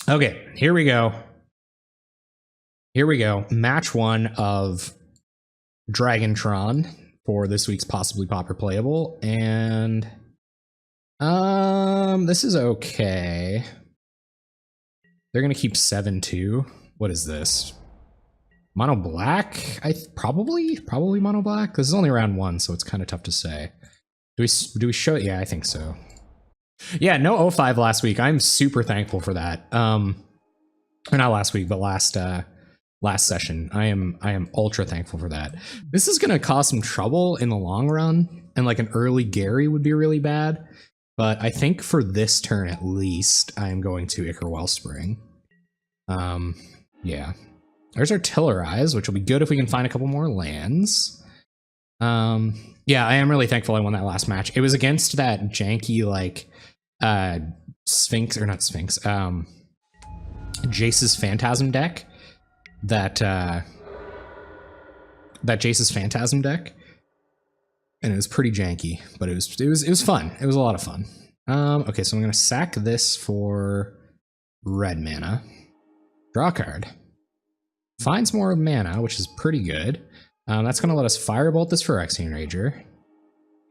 Okay, here we go. Here we go. Match 1 of Tron for this week's possibly Pauper playable, and this is okay. They're gonna keep 7-2. What is this? Mono black? Probably mono black. This is only round 1, so it's kind of tough to say. Do we show it? Yeah, I think so. Yeah, no O5 last week. I'm super thankful for that. Or not last week, but last session. I am ultra thankful for that. This is gonna cause some trouble in the long run, and like an early Gary would be really bad. But I think for this turn at least, I am going to Ichor Wellspring. Yeah. There's Artillerize, which will be good if we can find a couple more lands. Yeah, I am really thankful I won that last match. It was against that janky, like, Sphinx, or not Sphinx, Jace's Phantasm deck. That Jace's Phantasm deck. And it was pretty janky, but it was fun. It was a lot of fun. Okay, so I'm gonna sack this for red mana. Draw a card. Finds more mana, which is pretty good. That's gonna let us Firebolt this Phyrexian Rager.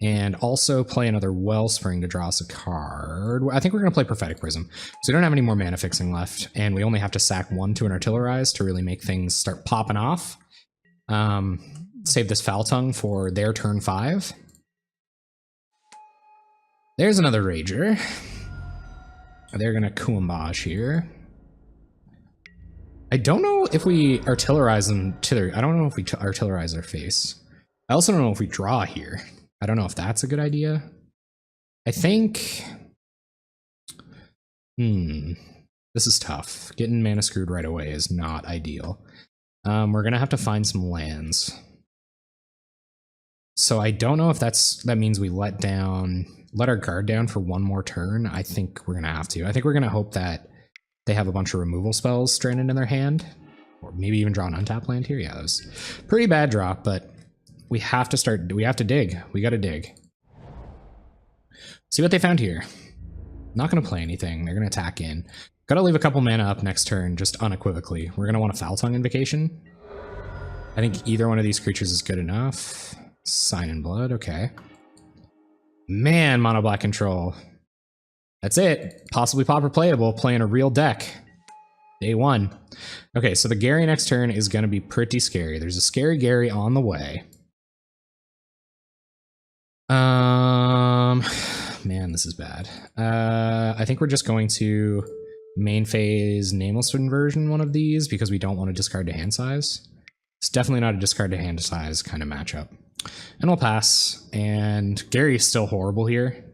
And also play another Wellspring to draw us a card. I think we're gonna play Prophetic Prism. So we don't have any more mana fixing left, and we only have to sack 1 to an Artillerize to really make things start popping off. Save this Foul Tongue for their turn 5. There's another Rager. They're gonna Kuambage here. I don't know if we Artillerize them to their... I don't know if we Artillerize their face. I also don't know if we draw here. I don't know if that's a good idea. I think... This is tough. Getting mana screwed right away is not ideal. We're gonna have to find some lands. So I don't know if that means we let our guard down for 1 more turn. I think we're gonna have to. I think we're gonna hope that they have a bunch of removal spells stranded in their hand, or maybe even draw an untapped land here. Yeah, that was a pretty bad drop, but we have to dig. We gotta dig. See what they found here. Not gonna play anything. They're gonna attack in. Gotta leave a couple mana up next turn, just unequivocally. We're gonna want a Foul Tongue Invocation. I think either one of these creatures is good enough. Sign in Blood, okay. Man, mono black control. That's it. Possibly Pauper playable, playing a real deck. Day 1. Okay, so the Gary next turn is gonna be pretty scary. There's a scary Gary on the way. Man, this is bad. I think we're just going to main phase Nameless Inversion one of these because we don't want to discard to hand size. It's definitely not a discard to hand size kind of matchup. And we'll pass. And Gary's still horrible here.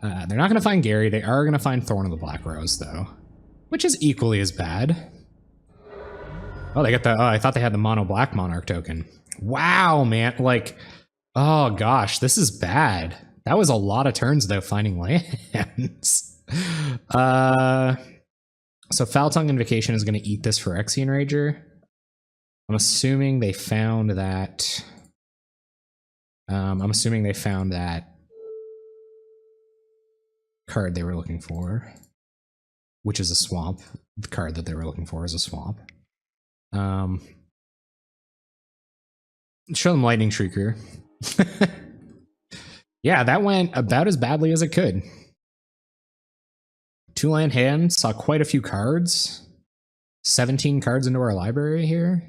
They're not going to find Gary. They are going to find Thorn of the Black Rose, though, which is equally as bad. Oh, they got the... Oh, I thought they had the mono black Monarch token. Wow, man. Like, oh gosh, this is bad. That was a lot of turns, though, finding lands. So Foul Tongue Invocation is going to eat this for Phyrexian Rager. I'm assuming they found that... card they were looking for, which is a swamp. The card that they were looking for is a swamp. Show them Lightning Shrieker. Yeah, that went about as badly as it could. 2-land hand, saw quite a few cards. 17 cards into our library here.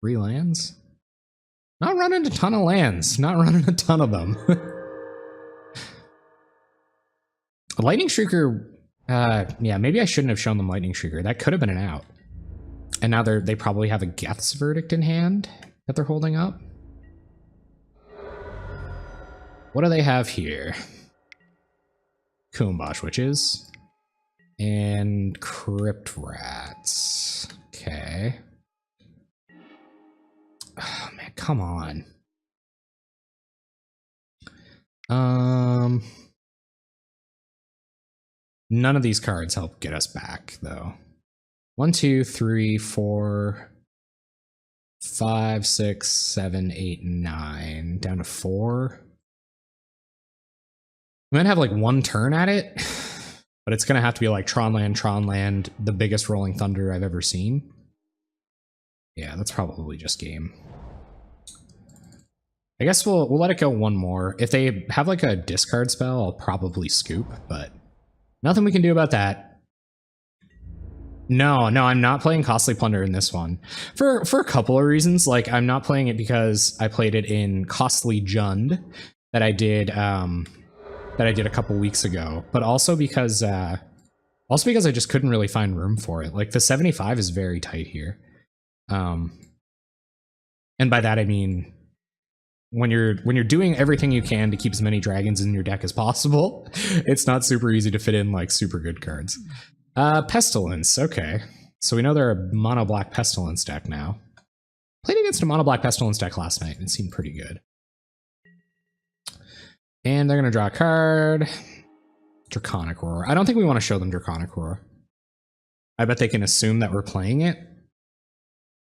3 lands. Not running a ton of lands. Not running a ton of them. Lightning Shrieker, yeah, maybe I shouldn't have shown them Lightning Shrieker. That could have been an out. And now they probably have a Geth's Verdict in hand that they're holding up. What do they have here? Kuambage Witches. And Crypt Rats. Okay. Oh, man, come on. None of these cards help get us back, though. 1, 2, 3, 4, 5, 6, 7, 8, 9. Down to 4. We might have like 1 turn at it. But it's gonna have to be like Tron Land, the biggest Rolling Thunder I've ever seen. Yeah, that's probably just game. I guess we'll let it go one more. If they have like a discard spell, I'll probably scoop, but nothing we can do about that. No, I'm not playing Costly Plunder in this one. For a couple of reasons. Like, I'm not playing it because I played it in Costly Jund that I did a couple weeks ago, but also because I just couldn't really find room for it. Like, the 75 is very tight here. And by that I mean when you're doing everything you can to keep as many dragons in your deck as possible, it's not super easy to fit in like super good cards. Pestilence, okay. So we know they're a mono black Pestilence deck now. Played against a mono black Pestilence deck last night and it seemed pretty good. And they're gonna draw a card. Draconic Roar. I don't think we want to show them Draconic Roar. I bet they can assume that we're playing it.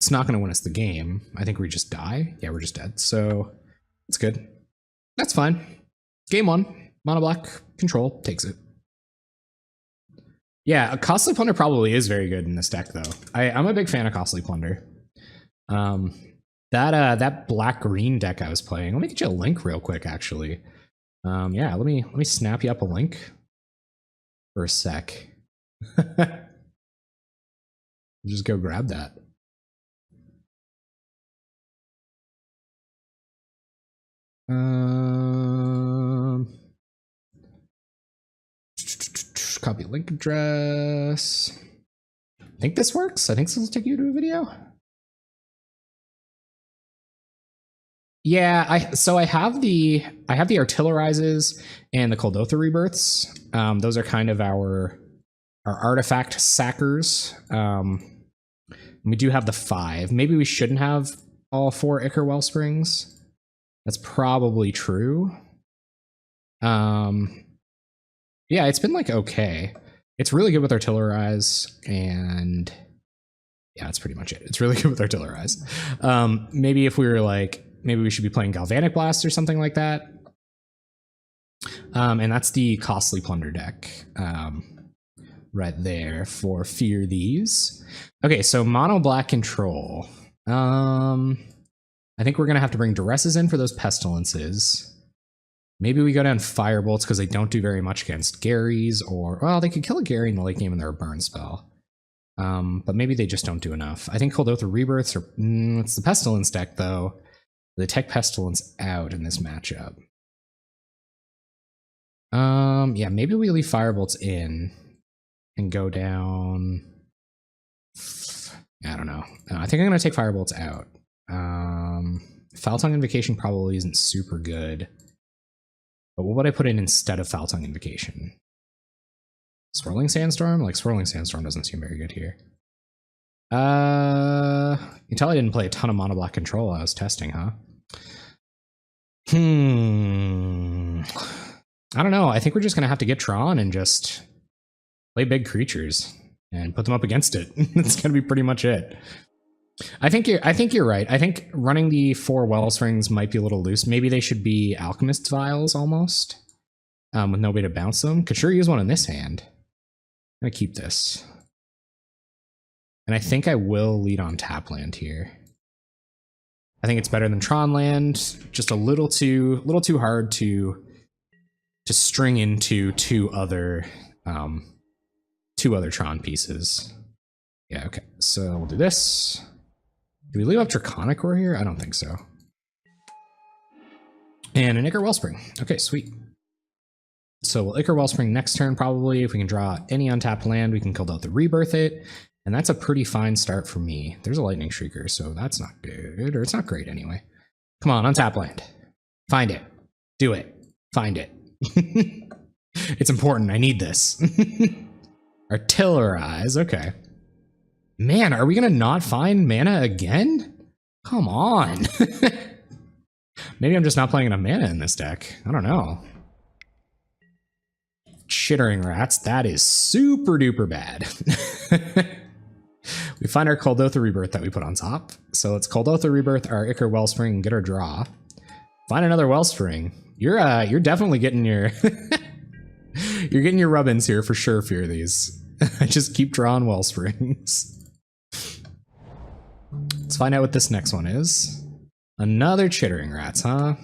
It's not going to win us the game. I think we just die. Yeah, we're just dead. So that's good. That's fine. Game 1. Mono black control takes it. Yeah, a Costly Plunder probably is very good in this deck, though. I'm a big fan of Costly Plunder. That black-green deck I was playing. Let me get you a link real quick, actually. Yeah, let me snap you up a link for a sec. Just go grab that. Copy link address. I think this works. I think this will take you to a video. Yeah, I have the Artillerizes and the Kuldotha Rebirths. Those are kind of our artifact sackers. We do have the 5. Maybe we shouldn't have all 4 Ichor Wellsprings. That's probably true. Yeah, it's been like okay. It's really good with Artillerize, and yeah, that's pretty much it. It's really good with Artillerize. Maybe if we were like, maybe we should be playing Galvanic Blast or something like that. And that's the Costly Plunder deck right there for Fear These. Okay, so mono black control. I think we're gonna have to bring Duresses in for those Pestilences. Maybe we go down Firebolts because they don't do very much against Garys, or well, they could kill a Gary in the late game and they're a burn spell. But maybe they just don't do enough. I think Kuldotha Rebirths are it's the Pestilence deck though. They take Pestilence out in this matchup. Yeah, maybe we leave Firebolts in and go down. I don't know. I think I'm gonna take Firebolts out. Foul Tongue Invocation probably isn't super good. But what would I put in instead of Foul Tongue Invocation? Swirling Sandstorm? Like, Swirling Sandstorm doesn't seem very good here. You can tell I didn't play a ton of mono black control I was testing, huh? I don't know. I think we're just gonna have to get Tron and just play big creatures and put them up against it. That's gonna be pretty much it. I think you're right. I think running the 4 Wellsprings might be a little loose. Maybe they should be Alchemist's Vials almost, with no way to bounce them. Could sure use one in this hand. I'm gonna keep this, and I think I will lead on tap land here. I think it's better than Tron land. Just a little too hard to string into two other Tron pieces. Yeah, okay. So we'll do this. Do we leave up Draconic Roar here? I don't think so. And an Ichor Wellspring. Okay, sweet. So we'll Ichor Wellspring next turn probably. If we can draw any untapped land, we can Kuldotha Rebirth it. And that's a pretty fine start for me. There's a Lightning Shrieker, so that's not good. Or it's not great anyway. Come on, untap land. Find it. Do it. Find it. It's important. I need this. Artillerize. Okay. Man, are we gonna not find mana again? Come on. Maybe I'm just not playing enough mana in this deck. I don't know. Chittering Rats. That is super duper bad. We find our Kuldotha Rebirth that we put on top. So let's Kuldotha Rebirth our Ichor Wellspring and get our draw. Find another Wellspring. You're definitely getting your You're getting your rub-ins here for sure, fear these. I just keep drawing Wellsprings. Let's find out what this next one is. Another Chittering Rats, huh?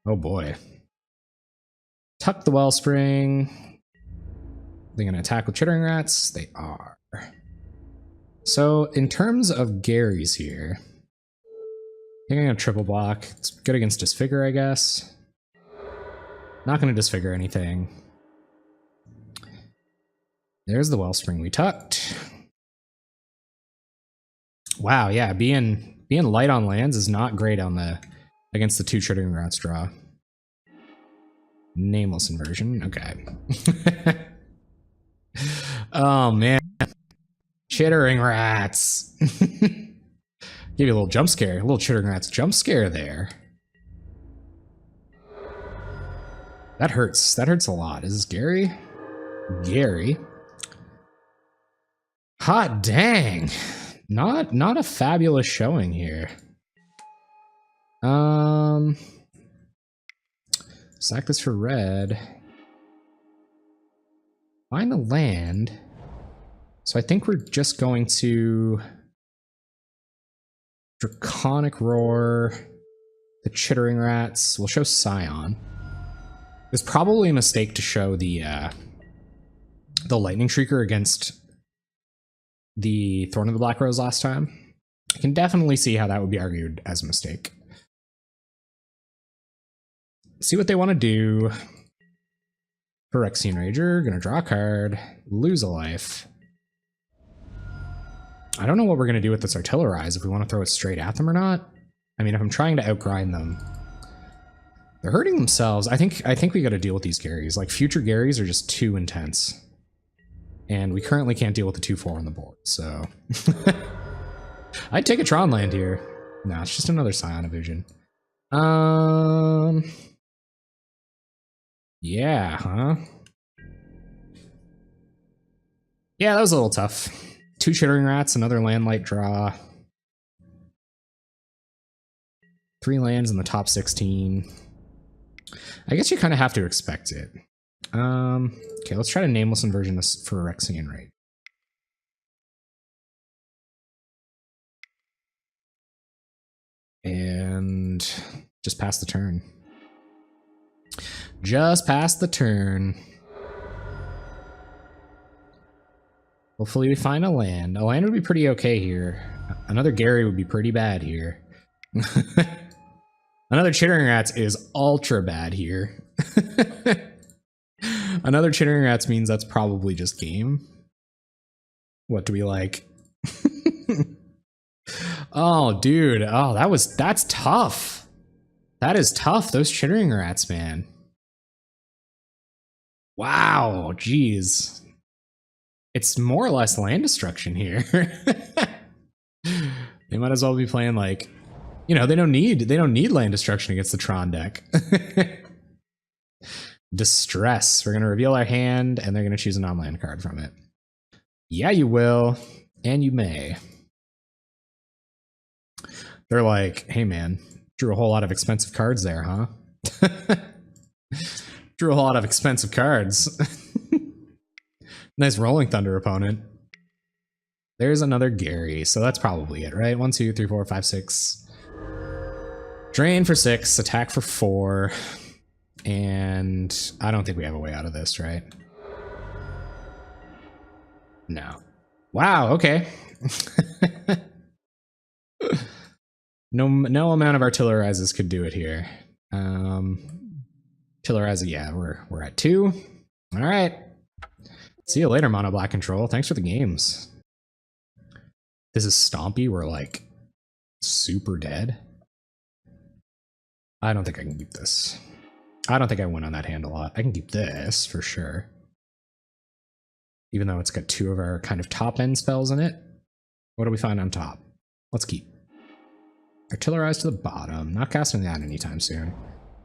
Oh boy. Tuck the Wellspring. They're gonna attack with Chittering Rats? They are. So, in terms of Gary's here, I think I'm gonna triple block. It's good against Disfigure, I guess. Not gonna Disfigure anything. There's the Wellspring we tucked. Wow, yeah, being light on lands is not great on against the 2 Chittering Rats draw. Nameless Inversion, okay. Oh man. Chittering Rats. Give you a little jump scare, a little Chittering Rats jump scare there. That hurts a lot. Is this Gary? Gary. Hot dang. Not a fabulous showing here. Sack this for red. Find a land. So I think we're just going to Draconic Roar, the Chittering Rats. We'll show Scion. It's probably a mistake to show the Lightning Shrieker against the Thorn of the Black Rose last time. I can definitely see how that would be argued as a mistake. See what they want to do. Phyrexian Rager, gonna draw a card, lose a life. I don't know what we're gonna do with this Artillerize, if we want to throw it straight at them or not. I mean, if I'm trying to outgrind them, they're hurting themselves. I think we gotta deal with these Garys. Like, future Garys are just too intense. And we currently can't deal with the 2/4 on the board, so... I'd take a Tron land here. No, it's just another Scion Vision. Yeah, huh? Yeah, that was a little tough. 2 Chittering Rats, another land light draw. 3 lands in the top 16. I guess you kind of have to expect it. Okay, let's try to Nameless Inversion this for Phyrexian Rate. And just pass the turn. Just pass the turn. Hopefully we find a land. A land would be pretty okay here. Another Gary would be pretty bad here. Another Chittering Rats is ultra bad here. Another Chittering Rats means that's probably just game. What do we like? Oh, dude. Oh, that's tough. That is tough. Those Chittering Rats, man. Wow, geez. It's more or less land destruction here. They might as well be playing like, you know, they don't need land destruction against the Tron deck. Distress. We're gonna reveal our hand, and they're gonna choose a non-land card from it. Yeah, you will, and you may. They're like, hey man, drew a whole lot of expensive cards there, huh? Drew a whole lot of expensive cards. Nice Rolling Thunder opponent. There's another Gary, so that's probably it, right? 1, 2, 3, 4, 5, 6. Drain for 6, attack for 4. And I don't think we have a way out of this, right? No. Wow, okay. No amount of Artillerizes could do it here. Artillerize, yeah, we're at 2. All right. See you later, Mono Black Control. Thanks for the games. This is Stompy. We're like super dead. I don't think I can keep this. I don't think I win on that hand a lot. I can keep this for sure. Even though it's got 2 of our kind of top end spells in it. What do we find on top? Let's keep. Artillerize to the bottom. Not casting that anytime soon.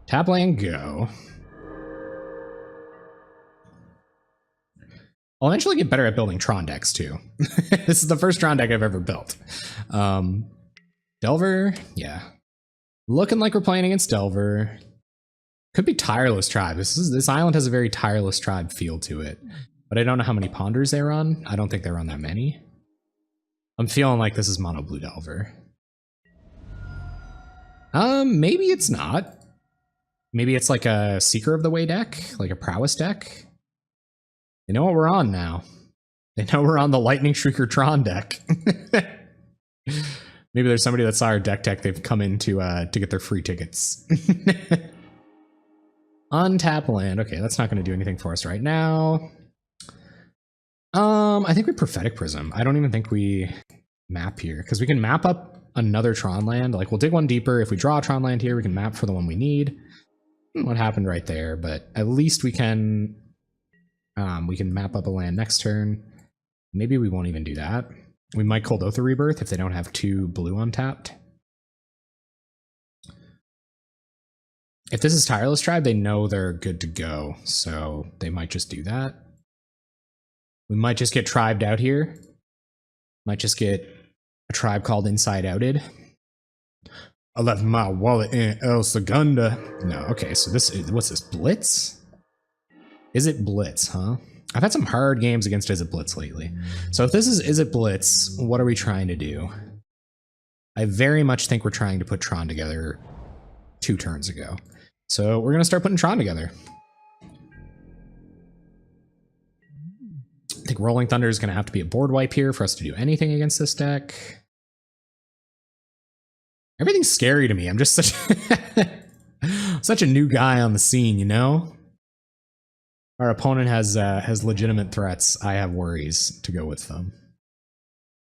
Tap land, go. I'll eventually get better at building Tron decks too. This is the first Tron deck I've ever built. Delver, yeah. Looking like we're playing against Delver. Could be Tireless Tribe. This island has a very Tireless Tribe feel to it. But I don't know how many Ponders they run. I don't think they run that many. I'm feeling like this is Mono Blue Delver. Maybe it's not. Maybe it's like a Seeker of the Way deck, like a Prowess deck. They know what we're on now. They know we're on the Lightning Shrieker Tron deck. Maybe there's somebody that saw our deck tech. They've come in to get their free tickets. Untap land. Okay, that's not going to do anything for us right now. I think we Prophetic Prism. I don't even think we map here because we can map up another Tron land. Like we'll dig one deeper. If we draw a Tron land here, we can map for the one we need. What happened right there? But at least we can map up a land next turn. Maybe we won't even do that. We might Cold Oath of Rebirth if they don't have 2 blue untapped. If this is Tireless Tribe, they know they're good to go, so they might just do that. We might just get tribed out here. Might just get a tribe called Inside Outed. I left my wallet in El Segunda. No, okay, so this is, what's this, Blitz? Izzet Blitz, huh? I've had some hard games against Izzet Blitz lately. So if this is Izzet Blitz, what are we trying to do? I very much think we're trying to put Tron together 2 turns ago. So we're going to start putting Tron together. I think Rolling Thunder is going to have to be a board wipe here for us to do anything against this deck. Everything's scary to me. I'm just such a new guy on the scene, you know? Our opponent has legitimate threats. I have worries to go with them.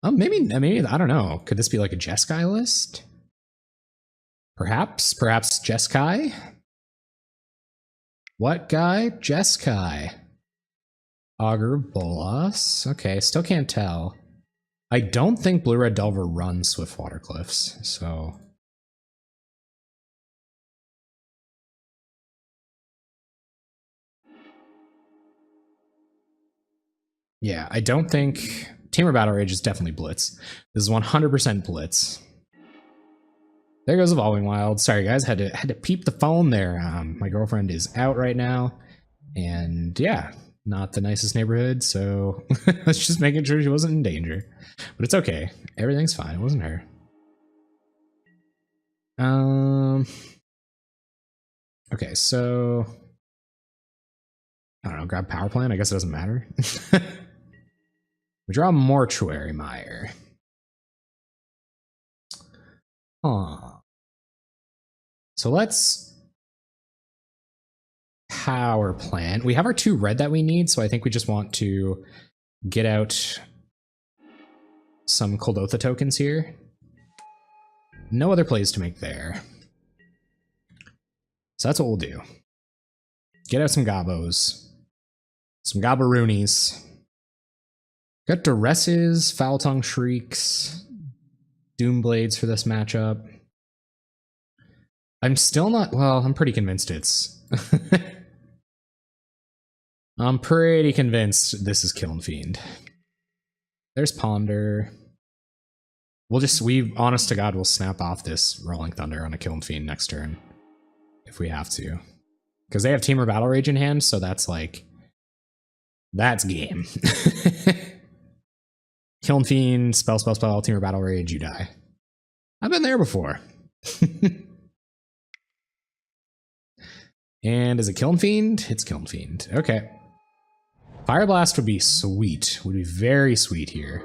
Maybe I don't know. Could this be like a Jeskai list? Perhaps Jeskai? What guy? Jeskai. Augur Bolas. Okay, still can't tell. I don't think Blue-Red Delver runs Swiftwater Cliffs, so... Yeah, I don't think... Tamer Battle Rage is definitely Blitz. This is 100% Blitz. There goes Evolving Wild. Sorry guys, had to peep the phone there. My girlfriend is out right now. And yeah, not the nicest neighborhood, so let's just making sure she wasn't in danger. But it's okay. Everything's fine. It wasn't her. Okay, so... I don't know, grab Power Plant? I guess it doesn't matter. We draw Mortuary Mire. Huh. So let's Power Plant. We have our 2 red that we need, so I think we just want to get out some Koldotha tokens here. No other plays to make there. So that's what we'll do. Get out some Gabos. Some Gabaroonies. Got Duresses, Foul Tongue Shrieks, Doomblades for this matchup. I'm still not, well, I'm pretty convinced it's... I'm pretty convinced this is Kiln Fiend. There's Ponder. We, honest to God, will snap off this Rolling Thunder on a Kiln Fiend next turn. If we have to. Because they have Tamer Battle Rage in hand, so that's like... That's game. Kiln Fiend, spell, Tamer Battle Rage, you die. I've been there before. And is it Kiln Fiend? It's Kiln Fiend. Okay. Fire Blast would be sweet. Would be very sweet here.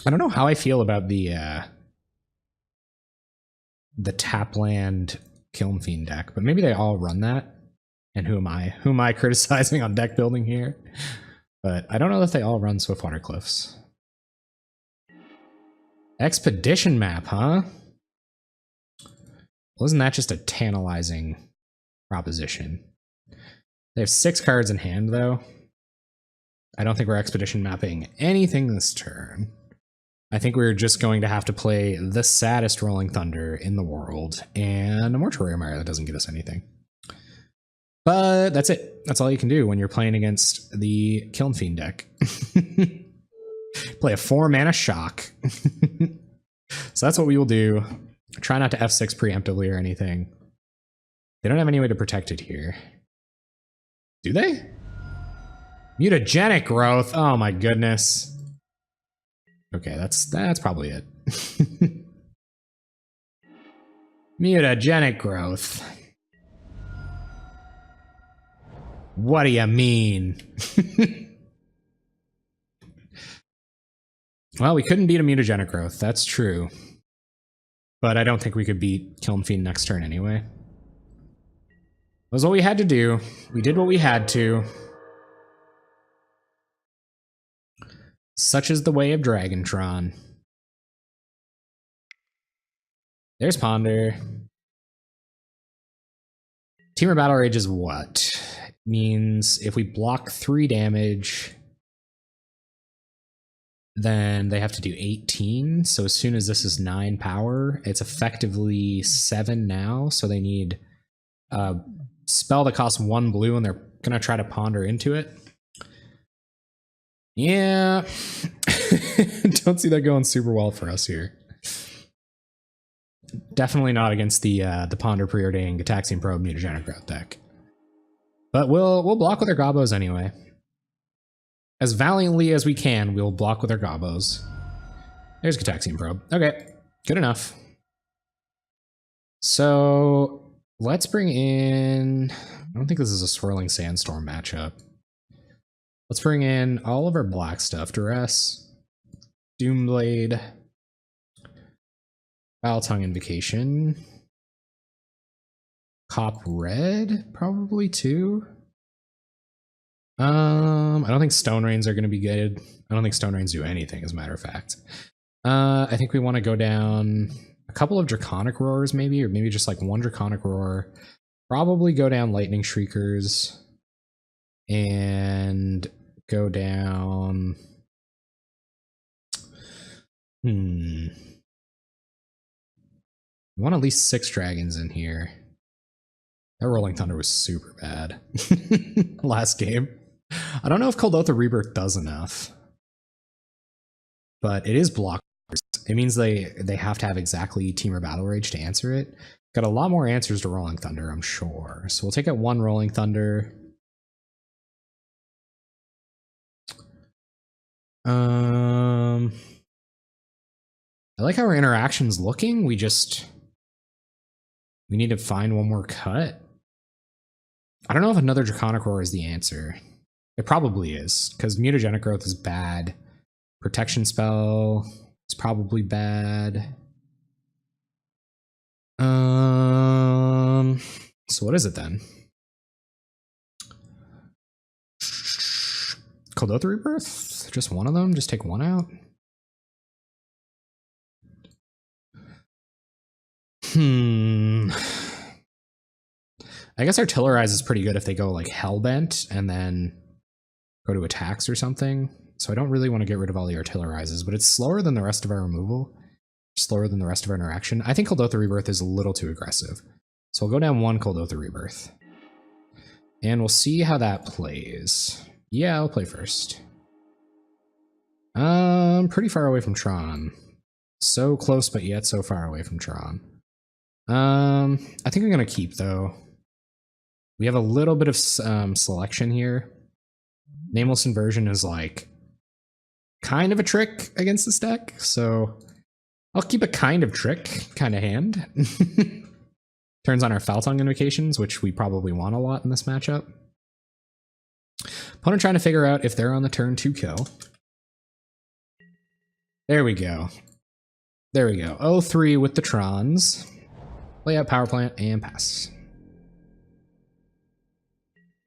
I don't know how I feel about the Tapland Kiln Fiend deck, but maybe they all run that. And who am I criticizing on deck building here? But I don't know if they all run Swiftwater Cliffs. Expedition map, huh? Wasn't that just a tantalizing proposition? They have 6 cards in hand, though. I don't think we're expedition mapping anything this turn. I think we're just going to have to play the saddest Rolling Thunder in the world and a Mortuary Mire that doesn't get us anything. But that's it. That's all you can do when you're playing against the Kiln Fiend deck. Play a 4-mana Shock. So that's what we will do. Try not to F6 preemptively or anything. They don't have any way to protect it here. Do they? Mutagenic growth. Oh my goodness. Okay, that's probably it. Mutagenic growth. What do you mean? Well, we couldn't beat a mutagenic growth. That's true. But I don't think we could beat Kiln Fiend next turn anyway. That was what we had to do. We did what we had to. Such is the way of Tron. There's Ponder. Temur Battle Rage is what? It means if we block 3 damage, then they have to do 18. So as soon as this is 9 power, it's effectively 7 now. So they need a spell that costs 1 blue, and they're going to try to Ponder into it. Yeah. Don't see that going super well for us here. Definitely not against the Ponder Preordained Gataxian Probe Mutagenic Growth deck. But we'll block with our Gobos anyway. As valiantly as we can, we'll block with our Gobos. There's Gataxian Probe. Okay, good enough. So let's bring in... I don't think this is a Swirling Sandstorm matchup. Let's bring in all of our black stuff. Duress, Doomblade, Foul Tongue Invocation, Cop Red, probably too. I don't think Stone Rains are going to be good. I don't think Stone Rains do anything, as a matter of fact. I think we want to go down a couple of Draconic Roars, maybe, or maybe just like 1 Draconic Roar. Probably go down Lightning Shriekers. And go down... We want at least 6 dragons in here. That Rolling Thunder was super bad last game. I don't know if Kuldotha Rebirth does enough. But it is blockers. It means they have to have exactly Temur Battle Rage to answer it. Got a lot more answers to Rolling Thunder, I'm sure. So we'll take out 1 Rolling Thunder. I like how our interaction's looking. We need to find 1 more cut. I don't know if another Draconic Roar is the answer. It probably is, because Mutagenic Growth is bad. Protection Spell is probably bad. So what is it then? Kuldotha Rebirth? Just 1 of them? Just take 1 out? I guess Artillerize is pretty good if they go like Hellbent and then go to attacks or something. So I don't really want to get rid of all the Artillerizes, but it's slower than the rest of our removal. Slower than the rest of our interaction. I think Kuldotha Rebirth is a little too aggressive. So we'll go down 1 Kuldotha Rebirth. And we'll see how that plays. Yeah, I'll play first. Pretty far away from Tron. So close, but yet so far away from Tron. I think I'm gonna keep though. We have a little bit of selection here. Nameless Inversion is like kind of a trick against this deck, so I'll keep a kind of trick kind of hand. Turns on our Foul Tongue Invocations, which we probably want a lot in this matchup. Opponent trying to figure out if they're on the turn to kill. There we go. There we go. 0-3 with the Trons. Play out Power Plant and pass.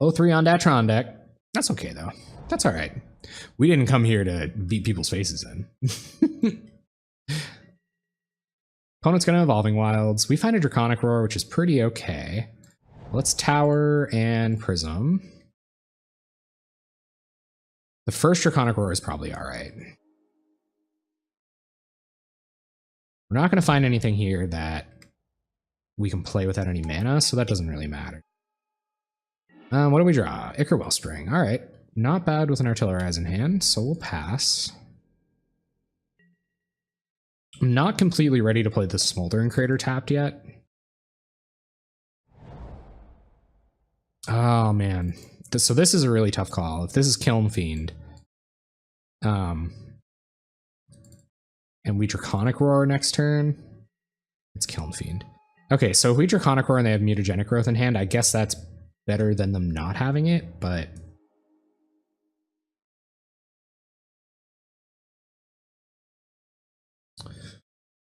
0-3 on that Tron deck. That's okay though. That's alright. We didn't come here to beat people's faces in. Opponent's gonna Evolving Wilds. We find a Draconic Roar, which is pretty okay. Let's Tower and Prism. The first Draconic Roar is probably alright. We're not gonna find anything here that we can play without any mana, so that doesn't really matter. What do we draw? Ichor Wellspring. Alright. Not bad with an Artillerize in hand, so we'll pass. I'm not completely ready to play the Smoldering Crater tapped yet. Oh man. So this is a really tough call. If this is Kiln Fiend, and we Draconic Roar next turn, it's Kiln Fiend. Okay, so if we Draconic Roar and they have Mutagenic Growth in hand, I guess that's better than them not having it, but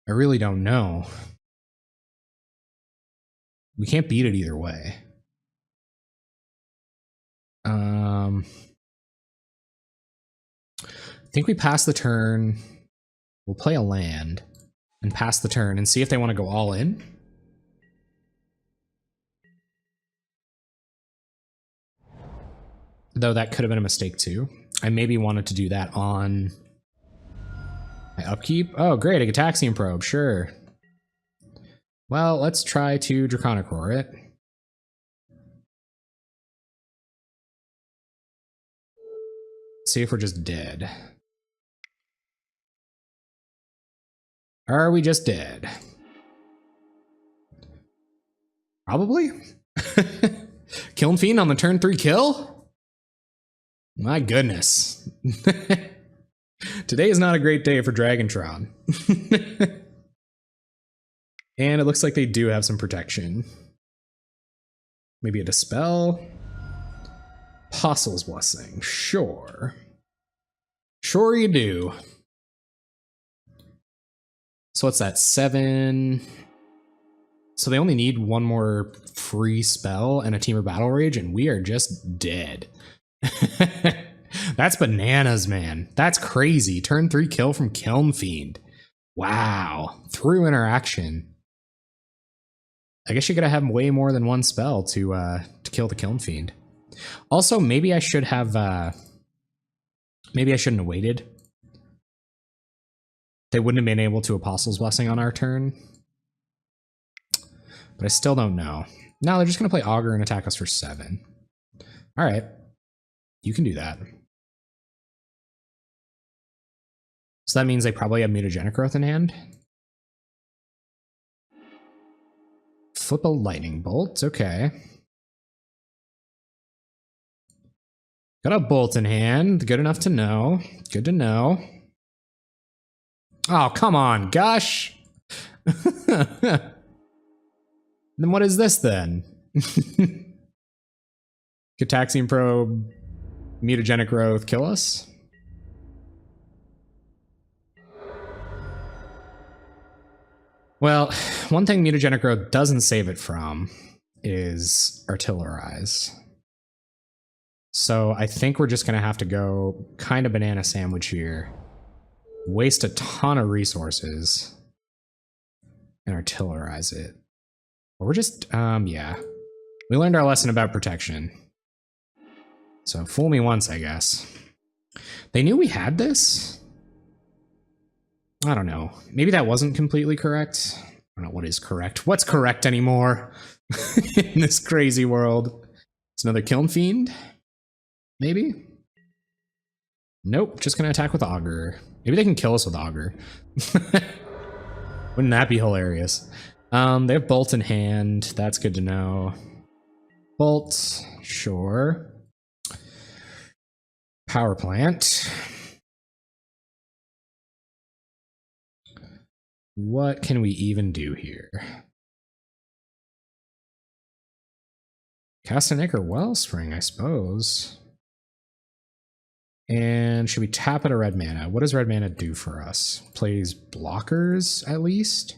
I really don't know. We can't beat it either way. I think we pass the turn. We'll play a land and pass the turn and see if they want to go all in. Though that could have been a mistake too. I maybe wanted to do that on my upkeep. Oh, great, a Gitaxian Probe, sure. Well, let's try to Draconic Roar it. See if we're just dead. Are we just dead? Probably. Kiln Fiend on the turn 3 kill? My goodness. Today is not a great day for Tron. And it looks like they do have some protection. Maybe a Dispel? Apostle's Blessing, sure. Sure you do. So what's that, 7? So they only need one more free spell and a Temur Battle Rage, and we are just dead. That's bananas, man. That's crazy. Turn 3 kill from Kiln Fiend. Wow. Through interaction. I guess you gotta have way more than one spell to kill the Kiln Fiend. Also, maybe I should have maybe I shouldn't have waited. They wouldn't have been able to Apostle's Blessing on our turn. But I still don't know. No, they're just gonna play Augur and attack us for 7. Alright. You can do that. So that means they probably have Mutagenic Growth in hand. Flip a Lightning Bolt, okay. Got a Bolt in hand, good enough to know. Good to know. Oh, come on, Gush! Then what is this then? Gitaxian Probe, Mutagenic Growth, kill us? Well, one thing Mutagenic Growth doesn't save it from is Artillerize. So I think we're just going to have to go kind of banana sandwich here. Waste a ton of resources and Artillerize it. But we're just, yeah. We learned our lesson about protection. So fool me once, I guess. They knew we had this? I don't know. Maybe that wasn't completely correct. I don't know what is correct. What's correct anymore in this crazy world? It's another Kiln Fiend? Maybe? Nope, just gonna attack with Augur. Maybe they can kill us with Augur. Wouldn't that be hilarious? They have Bolt in hand. That's good to know. Bolt, sure. Power Plant. What can we even do here? Cast an Ichor Wellspring, I suppose. And should we tap it a red mana? What does red mana do for us? Plays blockers, at least?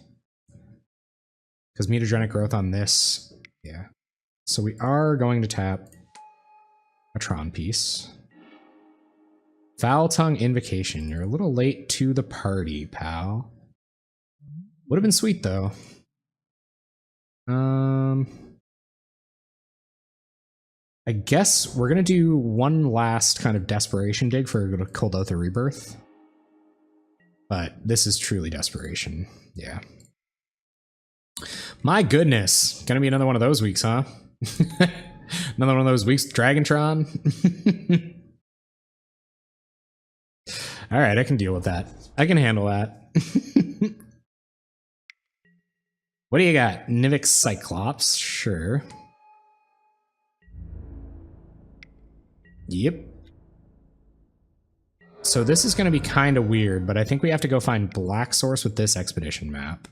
Because Mutagenic Growth on this, yeah. So we are going to tap a Tron piece. Foul Tongue Invocation. You're a little late to the party, pal. Would have been sweet, though. I guess we're going to do one last kind of desperation dig for Kuldotha Rebirth. But this is truly desperation. Yeah. My goodness. Gonna be another one of those weeks, huh? Another one of those weeks, Dragontron. Alright, I can deal with that. I can handle that. What do you got? Nivix Cyclops, sure. Yep. So this is going to be kind of weird, but I think we have to go find black source with this expedition map.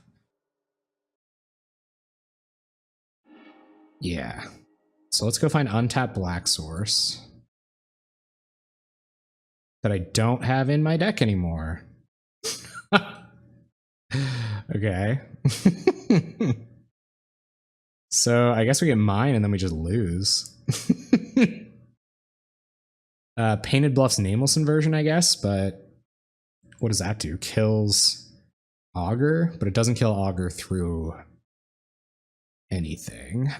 Yeah. So let's go find untapped black source that I don't have in my deck anymore. Okay. So I guess we get mine and then we just lose. Painted Bluff's Nameless Inversion, I guess, but what does that do? Kills Augur, but it doesn't kill Augur through anything.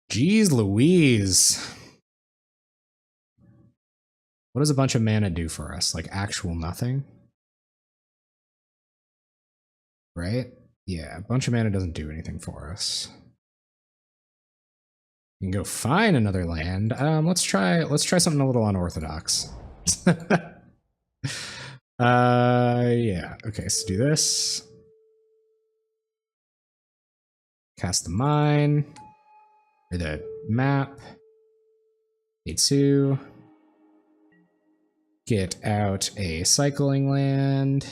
Jeez Louise. What does a bunch of mana do for us? Like actual nothing? Right? Yeah, a bunch of mana doesn't do anything for us. You can go find another land. Let's try something a little unorthodox. Yeah. Okay, so do this. Cast the mine. Or the map. A2. Get out a cycling land.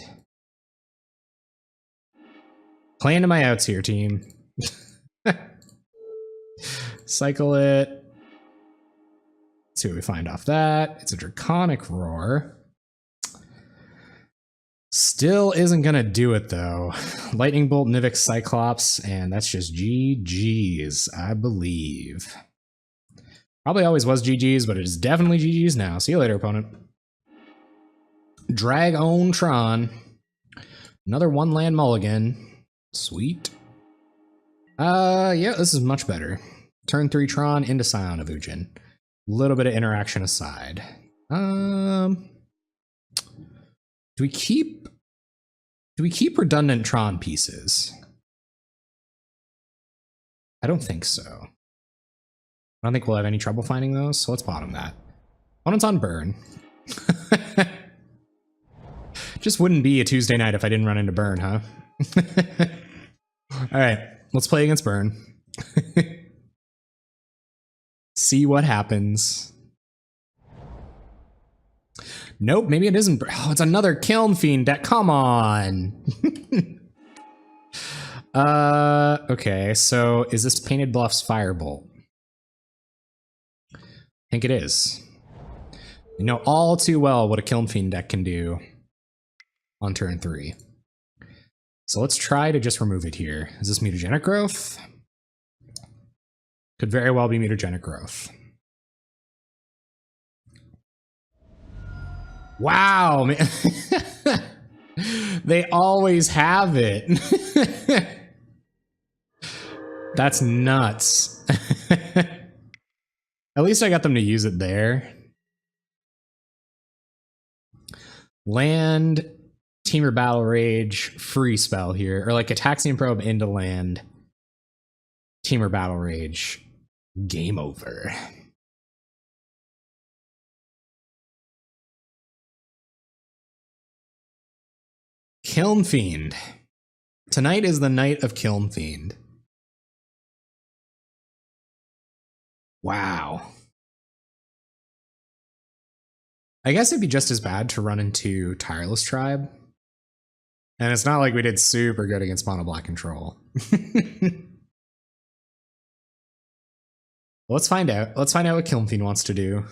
Play into my outs here, team. Cycle it. Let's see what we find off that. It's a draconic roar. Still isn't gonna do it though. Lightning bolt, Nivix, Cyclops, and that's just GG's, I believe. Probably always was GG's, but it is definitely GG's now. See you later, opponent. Drag on Tron. Another one land mulligan. Sweet. Yeah, this is much better. Turn 3 Tron into Scion of Ujin. Little bit of interaction aside. Do we keep redundant Tron pieces? I don't think so. I don't think we'll have any trouble finding those, so let's bottom that. Opponent's on burn. Just wouldn't be a Tuesday night if I didn't run into burn, huh? Alright, let's play against burn. See what happens. Nope, maybe it isn't. Oh, it's another Kiln Fiend deck. Come on. Okay, so is this Painted Bluff's Firebolt? I think it is. You know all too well what a Kiln Fiend deck can do on turn 3. So let's try to just remove it here. Is this Mutagenic Growth? Could very well be Mutagenic Growth. Wow, man. They always have it. That's nuts. At least I got them to use it there. Land, Teamer Battle Rage, free spell here. Or like Ataxian Probe into land. Teamer Battle Rage. Game over. Kiln Fiend. Tonight is the night of Kiln Fiend. Wow. I guess it'd be just as bad to run into Tireless Tribe. And it's not like we did super good against Mono Black Control. Let's find out. Let's find out what Kiln Fiend wants to do.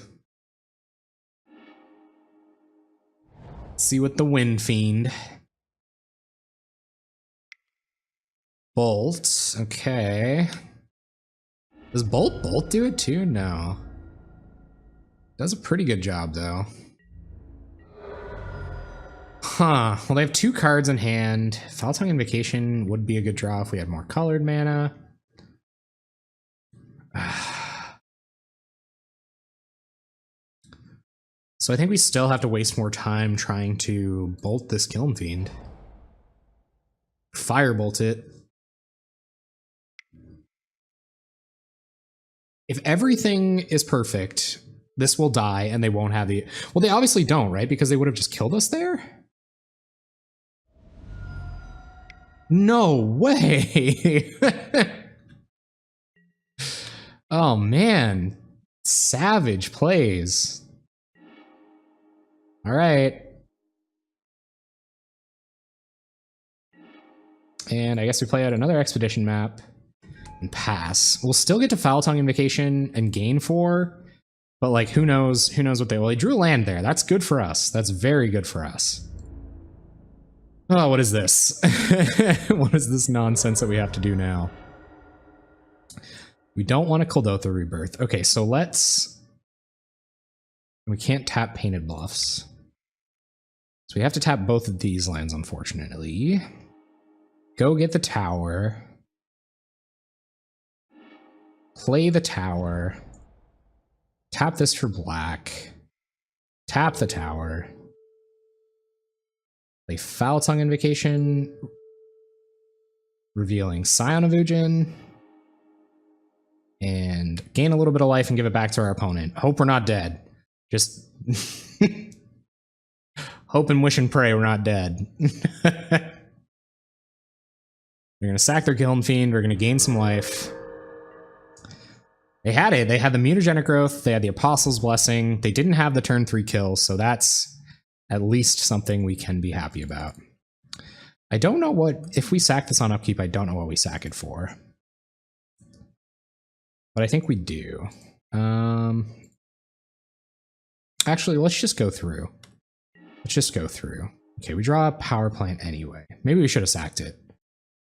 See what the Wind Fiend. Bolt. Okay. Does Bolt do it too? No. Does a pretty good job though. Huh. Well, they have 2 cards in hand. Foul Tongue Invocation would be a good draw if we had more colored mana. So I think we still have to waste more time trying to bolt this Kiln Fiend. Firebolt it. If everything is perfect, this will die and they won't have the... Well, they obviously don't, right? Because they would have just killed us there? No way! Oh man, savage plays. All right. And I guess we play out another expedition map and pass. We'll still get to Foul Tongue Invocation and gain 4, but like who knows what they. Well, he drew land there. That's good for us. That's very good for us. Oh, what is this? What is this nonsense that we have to do now? We don't want a Kuldotha Rebirth. Okay, so let's. We can't tap Painted Bluffs. So we have to tap both of these lands, unfortunately. Go get the tower. Play the tower. Tap this for black. Tap the tower. Play Foul Tongue Invocation. Revealing Scion of Ujin. And gain a little bit of life and give it back to our opponent. Hope we're not dead. Just hope and wish and pray we're not dead. They're going to sack their Gilm Fiend. We're going to gain some life. They had it. They had the Mutagenic Growth. They had the Apostle's Blessing. They didn't have the turn 3 kill, so that's at least something we can be happy about. I don't know what... If we sack this on upkeep, I don't know what we sack it for. But I think we do. Actually, let's just go through. Let's just go through. Okay, we draw a power plant anyway. Maybe we should have sacked it.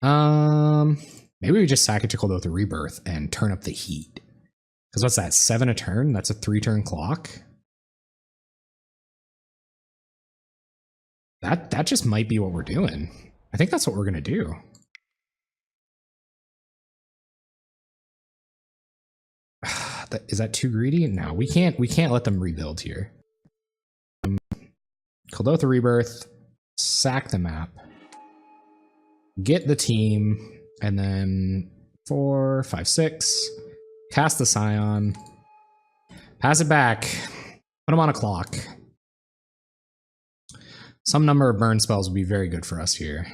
Maybe we just sack it to Kuldotha Rebirth and turn up the heat. Because what's that, 7 a turn? That's a 3-turn clock. That just might be what we're doing. I think that's what we're gonna do. Is that too greedy? No, we can't let them rebuild here. Kuldotha Rebirth, sack the map. Get the team, and then 4, 5, 6. Cast the Scion. Pass it back. Put them on a clock. Some number of burn spells would be very good for us here.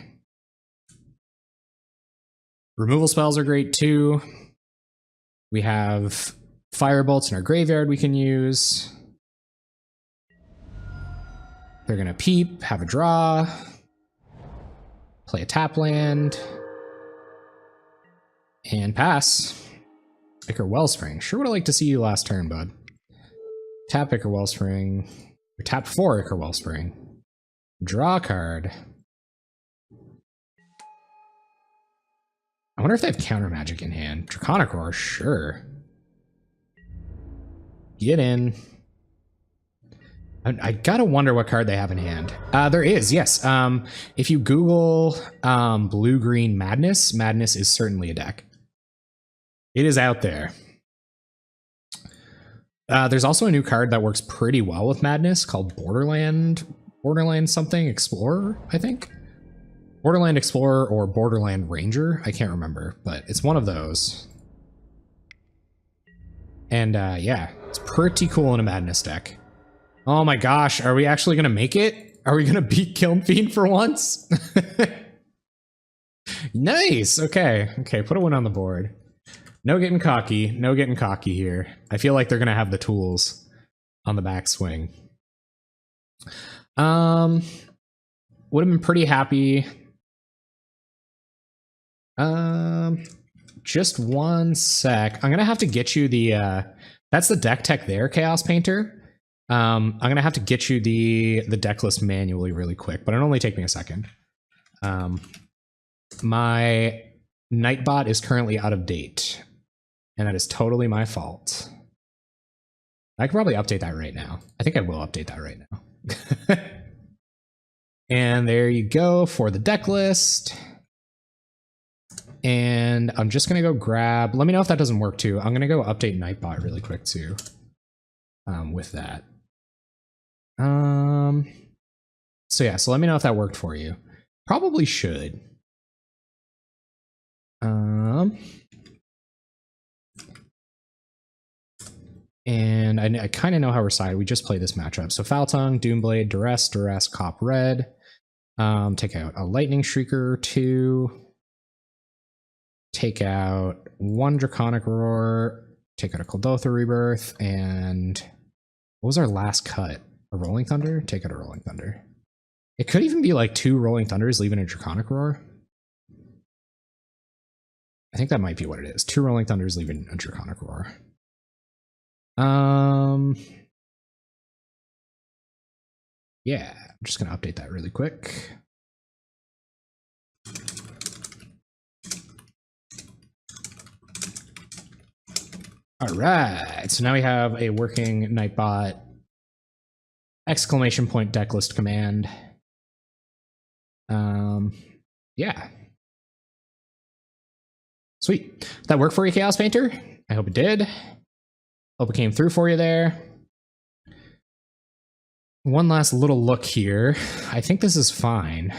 Removal spells are great too. We have Firebolts in our graveyard we can use. They're gonna peep, have a draw. Play a tap land. And pass. Ichor Wellspring. Sure would have liked to see you last turn, bud. Tap Ichor Wellspring. Or tap 4 Ichor Wellspring. Draw a card. I wonder if they have counter magic in hand. Draconic Roar, sure. Get in. I gotta wonder what card they have in hand. There is, yes. If you Google blue-green Madness, Madness is certainly a deck. It is out there. There's also a new card that works pretty well with Madness called Borderland something Explorer, I think. Borderland Explorer or Borderland Ranger, I can't remember, but it's one of those. And yeah, it's pretty cool in a Madness deck. Oh my gosh, are we actually gonna make it? Are we gonna beat Gilm Fiend for once? Nice, okay, put a win on the board. No getting cocky here. I feel like they're gonna have the tools on the backswing. Would have been pretty happy. Just one sec. I'm gonna have to get you the that's the deck tech there, Chaos Painter. I'm gonna have to get you the deck list manually really quick, but it'll only take me a second. My Nightbot is currently out of date, and that is totally my fault. I could probably update that right now. I think I will update that right now. And there you go for the deck list. And I'm just gonna go grab, let me know if that doesn't work too. I'm gonna go update Nightbot really quick too. With that. So yeah, so let me know if that worked for you. Probably should. And I kind of know how we're sided. We just played this matchup. So Foul Tongue, Doomblade, Duress, Cop Red. Take out a Lightning Shrieker or 2. Take out 1 Draconic Roar. take out a Kuldotha Rebirth, and what was our last cut? A Rolling Thunder? Take out a Rolling Thunder. It could even be like 2 Rolling Thunders leaving a Draconic Roar. I think that might be what it is. 2 Rolling Thunders leaving a Draconic Roar. Yeah, I'm just gonna update that really quick. All right, so now we have a working Nightbot exclamation point decklist command. Yeah. Sweet. Did that work for you, Chaos Painter? I hope it did. Hope it came through for you there. One last little look here. I think this is fine.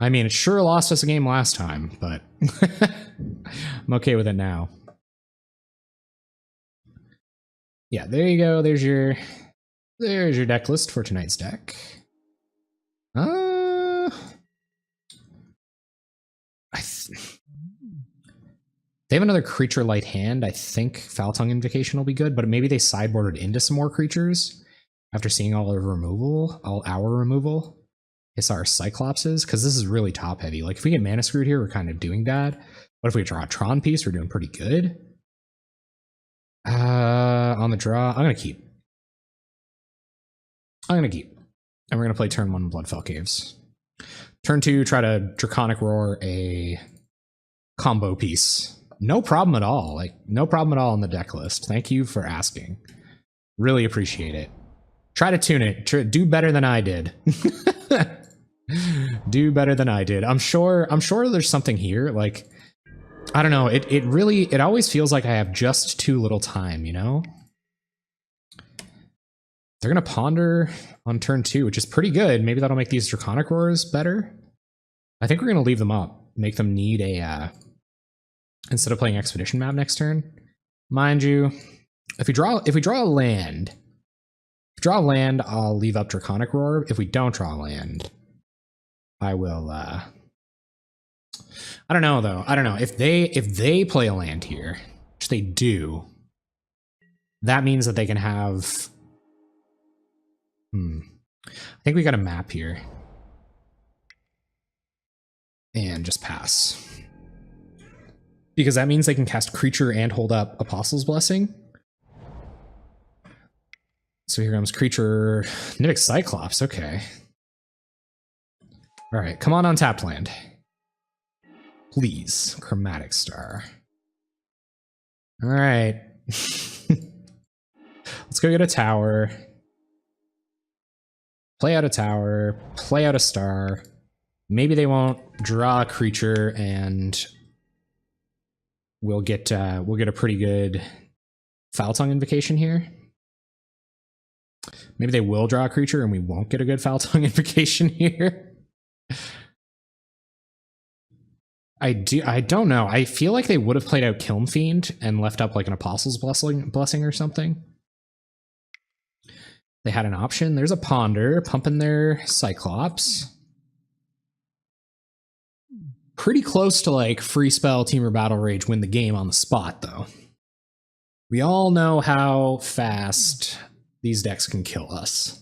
I mean, it sure lost us a game last time, but I'm okay with it now. Yeah, there you go. There's your deck list for tonight's deck. They have another creature light hand. I think Foul Tongue Invocation will be good, but maybe they sideboarded into some more creatures after seeing all our removal. They saw our Cyclopses, because this is really top heavy. Like if we get mana screwed here, we're kind of doing bad. But if we draw a Tron piece, we're doing pretty good. On the draw, I'm gonna keep. And we're gonna play turn 1 Bloodfell Caves. Turn 2, try to Draconic Roar a combo piece. No problem at all. Like, no problem at all on the deck list. Thank you for asking. Really appreciate it. Try to tune it. Do better than I did. Do better than I did. I'm sure there's something here. Like, I don't know. It always feels like I have just too little time, you know? They're gonna Ponder on turn 2, which is pretty good. Maybe that'll make these Draconic Roars better. I think we're gonna leave them up. Make them need a instead of playing Expedition Map next turn. Mind you, if we draw a land, I'll leave up Draconic Roar. If we don't draw a land, I will I don't know though. I don't know. If they play a land here, which they do, that means that they can have I think we got a map here. And just pass. Because that means they can cast creature and hold up Apostle's Blessing. So here comes creature, Nivik Cyclops, okay. Alright, come on untapped land. Please, Chromatic Star. Alright. Let's go get a tower. Play out a tower, play out a star. Maybe they won't draw a creature and we'll get a pretty good Foul Tongue Invocation here. Maybe they will draw a creature and we won't get a good Foul Tongue Invocation here. I don't know. I feel like they would have played out Kiln Fiend and left up like an Apostle's Blessing or something. They had an option. There's a Ponder pumping their Cyclops. Pretty close to like free spell, Temur Battle Rage, win the game on the spot though. We all know how fast these decks can kill us.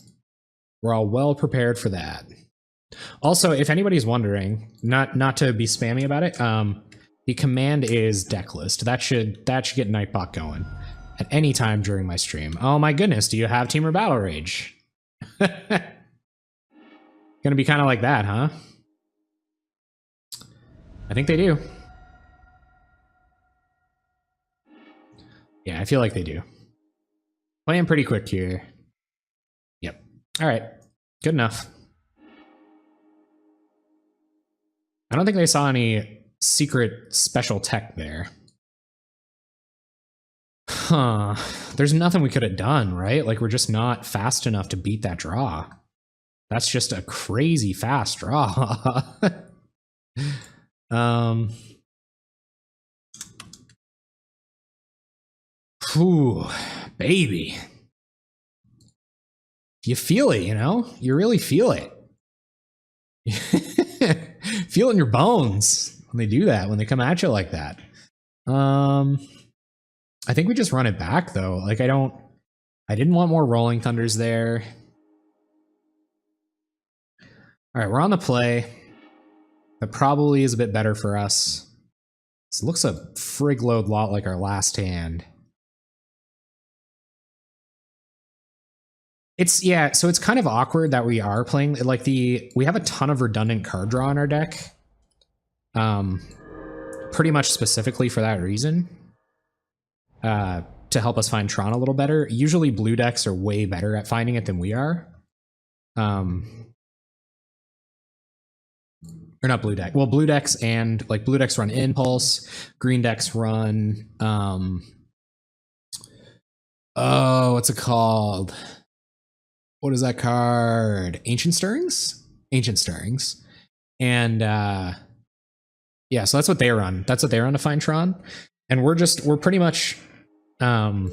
We're all well prepared for that. Also, if anybody's wondering, not to be spammy about it, the command is deck list. That should get Nightbot going at any time during my stream. Oh my goodness, do you have Temur Battle Rage? Gonna be kind of like that, huh? I think they do. Yeah, I feel like they do. Playing pretty quick here. Yep. All right. Good enough. I don't think they saw any secret special tech there. Huh. There's nothing we could have done, right? Like, we're just not fast enough to beat that draw. That's just a crazy fast draw. Whew, baby. You feel it, you know? You really feel it. Feel it in your bones when they do that, when they come at you like that. I think we just run it back though. Like I didn't want more Rolling Thunders there. All right, we're on the play. That probably is a bit better for us. This looks a frig load lot like our last hand. Yeah, so it's kind of awkward that we are playing like we have a ton of redundant card draw in our deck. Pretty much specifically for that reason. To help us find Tron a little better. Usually blue decks are way better at finding it than we are. Or not blue deck. Well, blue decks blue decks run Impulse, green decks run oh, what's it called? What is that card? Ancient Stirrings? Ancient Stirrings. And yeah, so that's what they run. That's what they run to find Tron. And we're pretty much on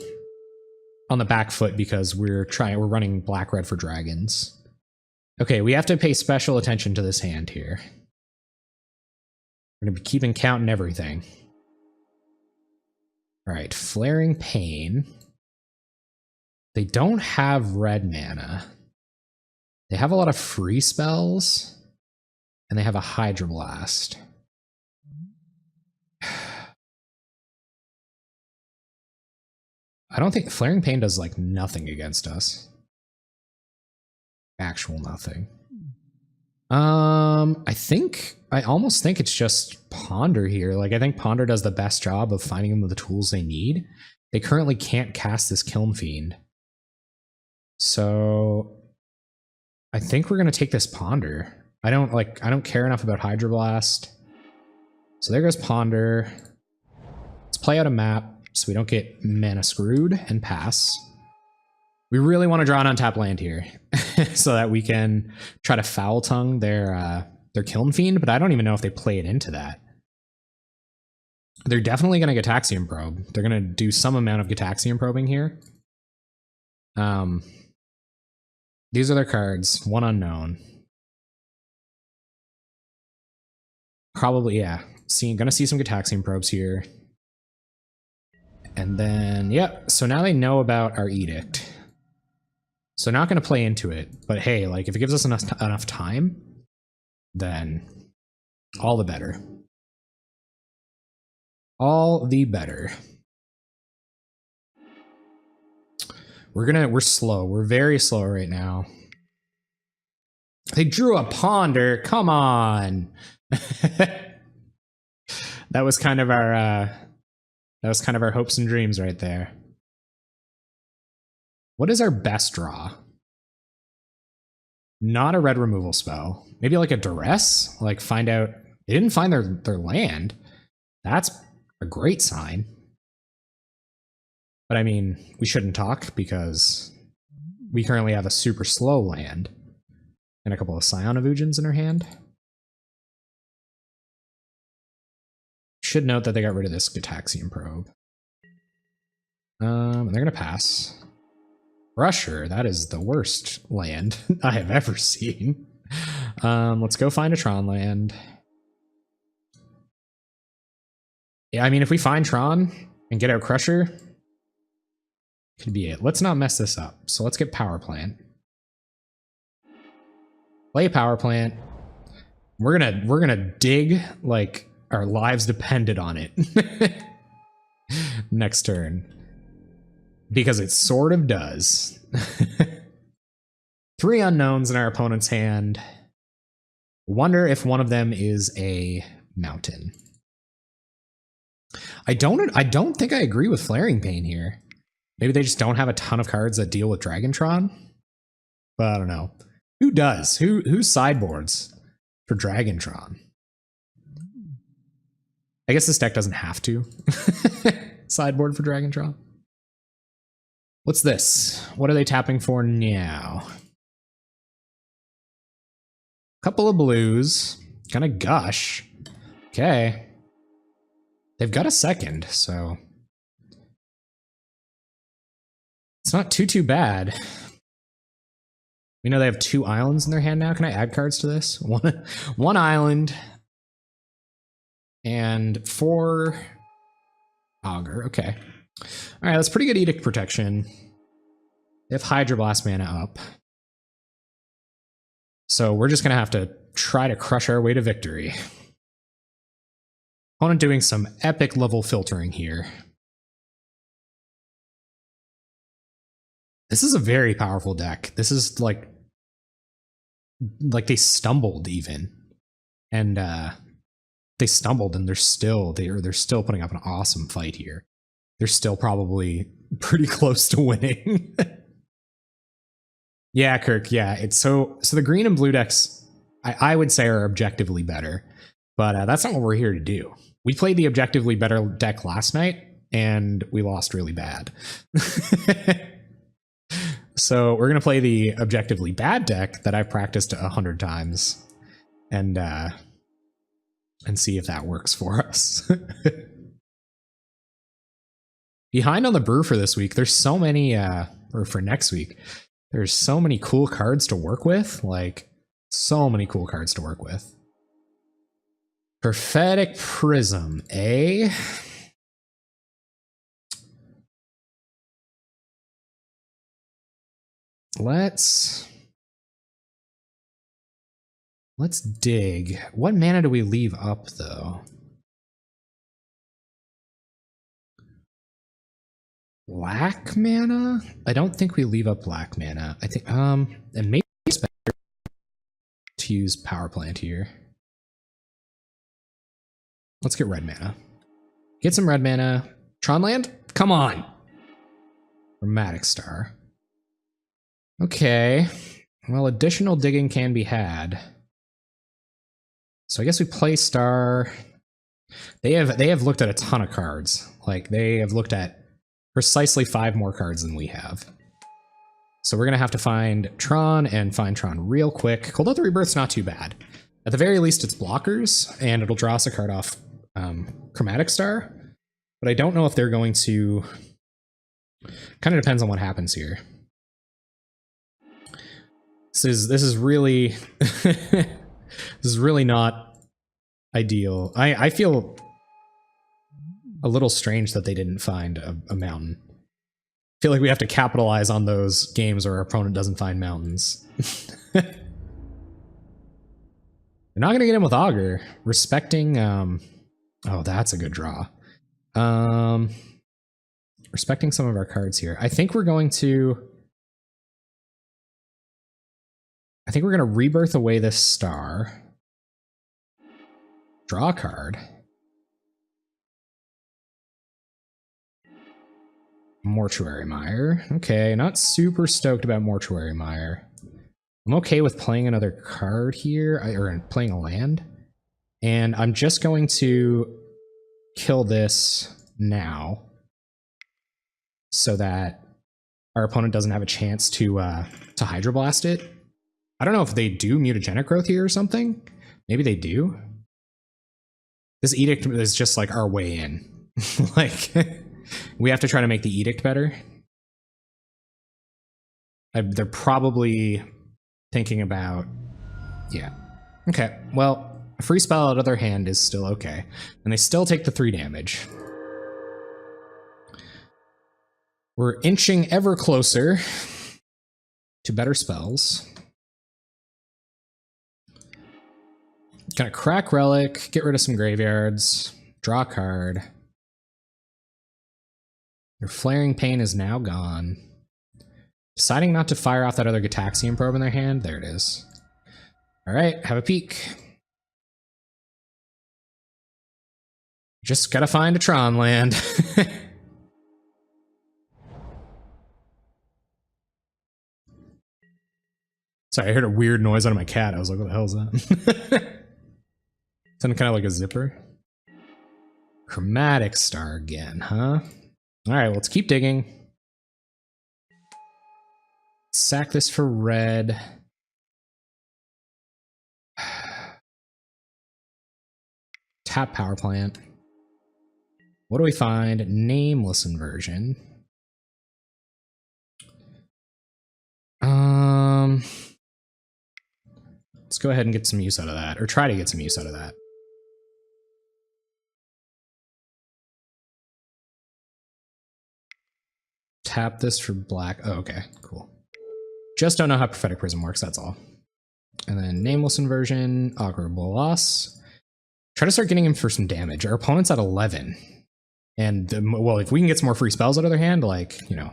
the back foot because we're running black-red for dragons. Okay, we have to pay special attention to this hand here. We're gonna be keeping count and everything. All right, Flaring Pain. They don't have red mana. They have a lot of free spells, and they have a Hydro Blast. I don't think Flaring Pain does like nothing against us. Actual nothing. I almost think it's just Ponder here. Like I think Ponder does the best job of finding them the tools they need. They currently can't cast this Kiln Fiend. So I think we're gonna take this Ponder. I don't care enough about Hydro Blast. So there goes Ponder. Let's play out a map so we don't get mana screwed and pass. We really want to draw an untapped land here so that we can try to Foul Tongue their Kiln Fiend, but I don't even know if they play it into that. They're definitely going to Gitaxian Probe. They're going to do some amount of Gitaxian Probing here. These are their cards. One unknown. Probably, yeah. Gonna see some Gitaxian Probes here. And then, yep. So now they know about our Edict. So not going to play into it, but hey, like if it gives us enough time, then all the better. All the better. We're slow. We're very slow right now. They drew a Ponder. Come on. That was kind of our hopes and dreams right there. What is our best draw? Not a red removal spell. Maybe like a Duress? Like find out... They didn't find their land. That's a great sign. But I mean, we shouldn't talk because we currently have a super slow land and a couple of Scion of Ujins in our hand. Should note that they got rid of this Gitaxian Probe. And they're going to pass. Crusher, that is the worst land I have ever seen. Let's go find a Tron land. Yeah, I mean, if we find Tron and get out Crusher, could be it. Let's not mess this up. So let's get Power Plant. Play a Power Plant. We're gonna dig like our lives depended on it. Next turn. Because it sort of does. 3 unknowns in our opponent's hand. Wonder if one of them is a mountain. I don't think I agree with Flaring Pain here. Maybe they just don't have a ton of cards that deal with Dragantron. But I don't know. Who does? Who sideboards for Dragantron? I guess this deck doesn't have to sideboard for Dragantron. What's this? What are they tapping for now? Couple of blues. Gonna gush. Okay. They've got a second, so it's not too bad. We know they have 2 islands in their hand now. Can I add cards to this? One island and 4 Augur, okay. Alright, that's pretty good Edict protection. They have Hydro Blast mana up. So we're just gonna have to try to crush our way to victory. Opponent doing some epic level filtering here. This is a very powerful deck. This is like they stumbled even. And they stumbled and they're still putting up an awesome fight here. They're still probably pretty close to winning. Yeah, Kirk, yeah. It's so the green and blue decks I would say are objectively better. But that's not what we're here to do. We played the objectively better deck last night and we lost really bad. So we're going to play the objectively bad deck that I've practiced 100 times and see if that works for us. Behind on the brew for this week, there's so many, or for next week, there's so many cool cards to work with, like so many cool cards to work with. Prophetic Prism, eh? Let's dig. What mana do we leave up though? Black mana? I don't think we leave up black mana. I think and maybe it's better to use Power Plant here. Let's get red mana. Get some red mana. Tron land? Come on! Dramatic Star. Okay. Well, additional digging can be had. So I guess we play Star. They have looked at a ton of cards. Like, they have looked at precisely 5 more cards than we have. So we're gonna have to find Tron and find Tron real quick. Cold Out the Rebirth's not too bad. At the very least, it's blockers, and it'll draw us a card off Chromatic Star. But I don't know if they're going to... Kind of depends on what happens here. This is really... this is really not ideal. I feel a little strange that they didn't find a mountain. I feel like we have to capitalize on those games where our opponent doesn't find mountains. They're not going to get him with Augur. Respecting... oh, that's a good draw. Respecting some of our cards here. I think we're going to rebirth away this star. Draw a card. Mortuary Mire. Okay, not super stoked about Mortuary Mire. I'm okay with playing another card here, or playing a land. And I'm just going to kill this now so that our opponent doesn't have a chance to Hydroblast it. I don't know if they do Mutagenic Growth here or something. Maybe they do. This Edict is just like our way in. Like, we have to try to make the Edict better. They're probably thinking about... Yeah. Okay, well... A free spell out of their hand is still okay. And they still take the 3 damage. We're inching ever closer to better spells. Gonna crack Relic, get rid of some graveyards, draw a card. Their Flaring Pain is now gone. Deciding not to fire off that other Gitaxian Probe in their hand. There it is. Alright, have a peek. Just gotta find a Tron land. Sorry, I heard a weird noise out of my cat. I was like, what the hell is that? Sounded kind of like a zipper. Chromatic Star again, huh? Alright, well, let's keep digging. Sack this for red. Tap Power Plant. What do we find? Nameless Inversion. Let's go ahead and get some use out of that, or try to get some use out of that. tap this for black. Oh, okay, cool. Just don't know how Prophetic Prism works, that's all. And then Nameless Inversion, Augural Loss. Try to start getting him for some damage. Our opponent's at 11. And, well, if we can get some more free spells out of their hand, like, you know,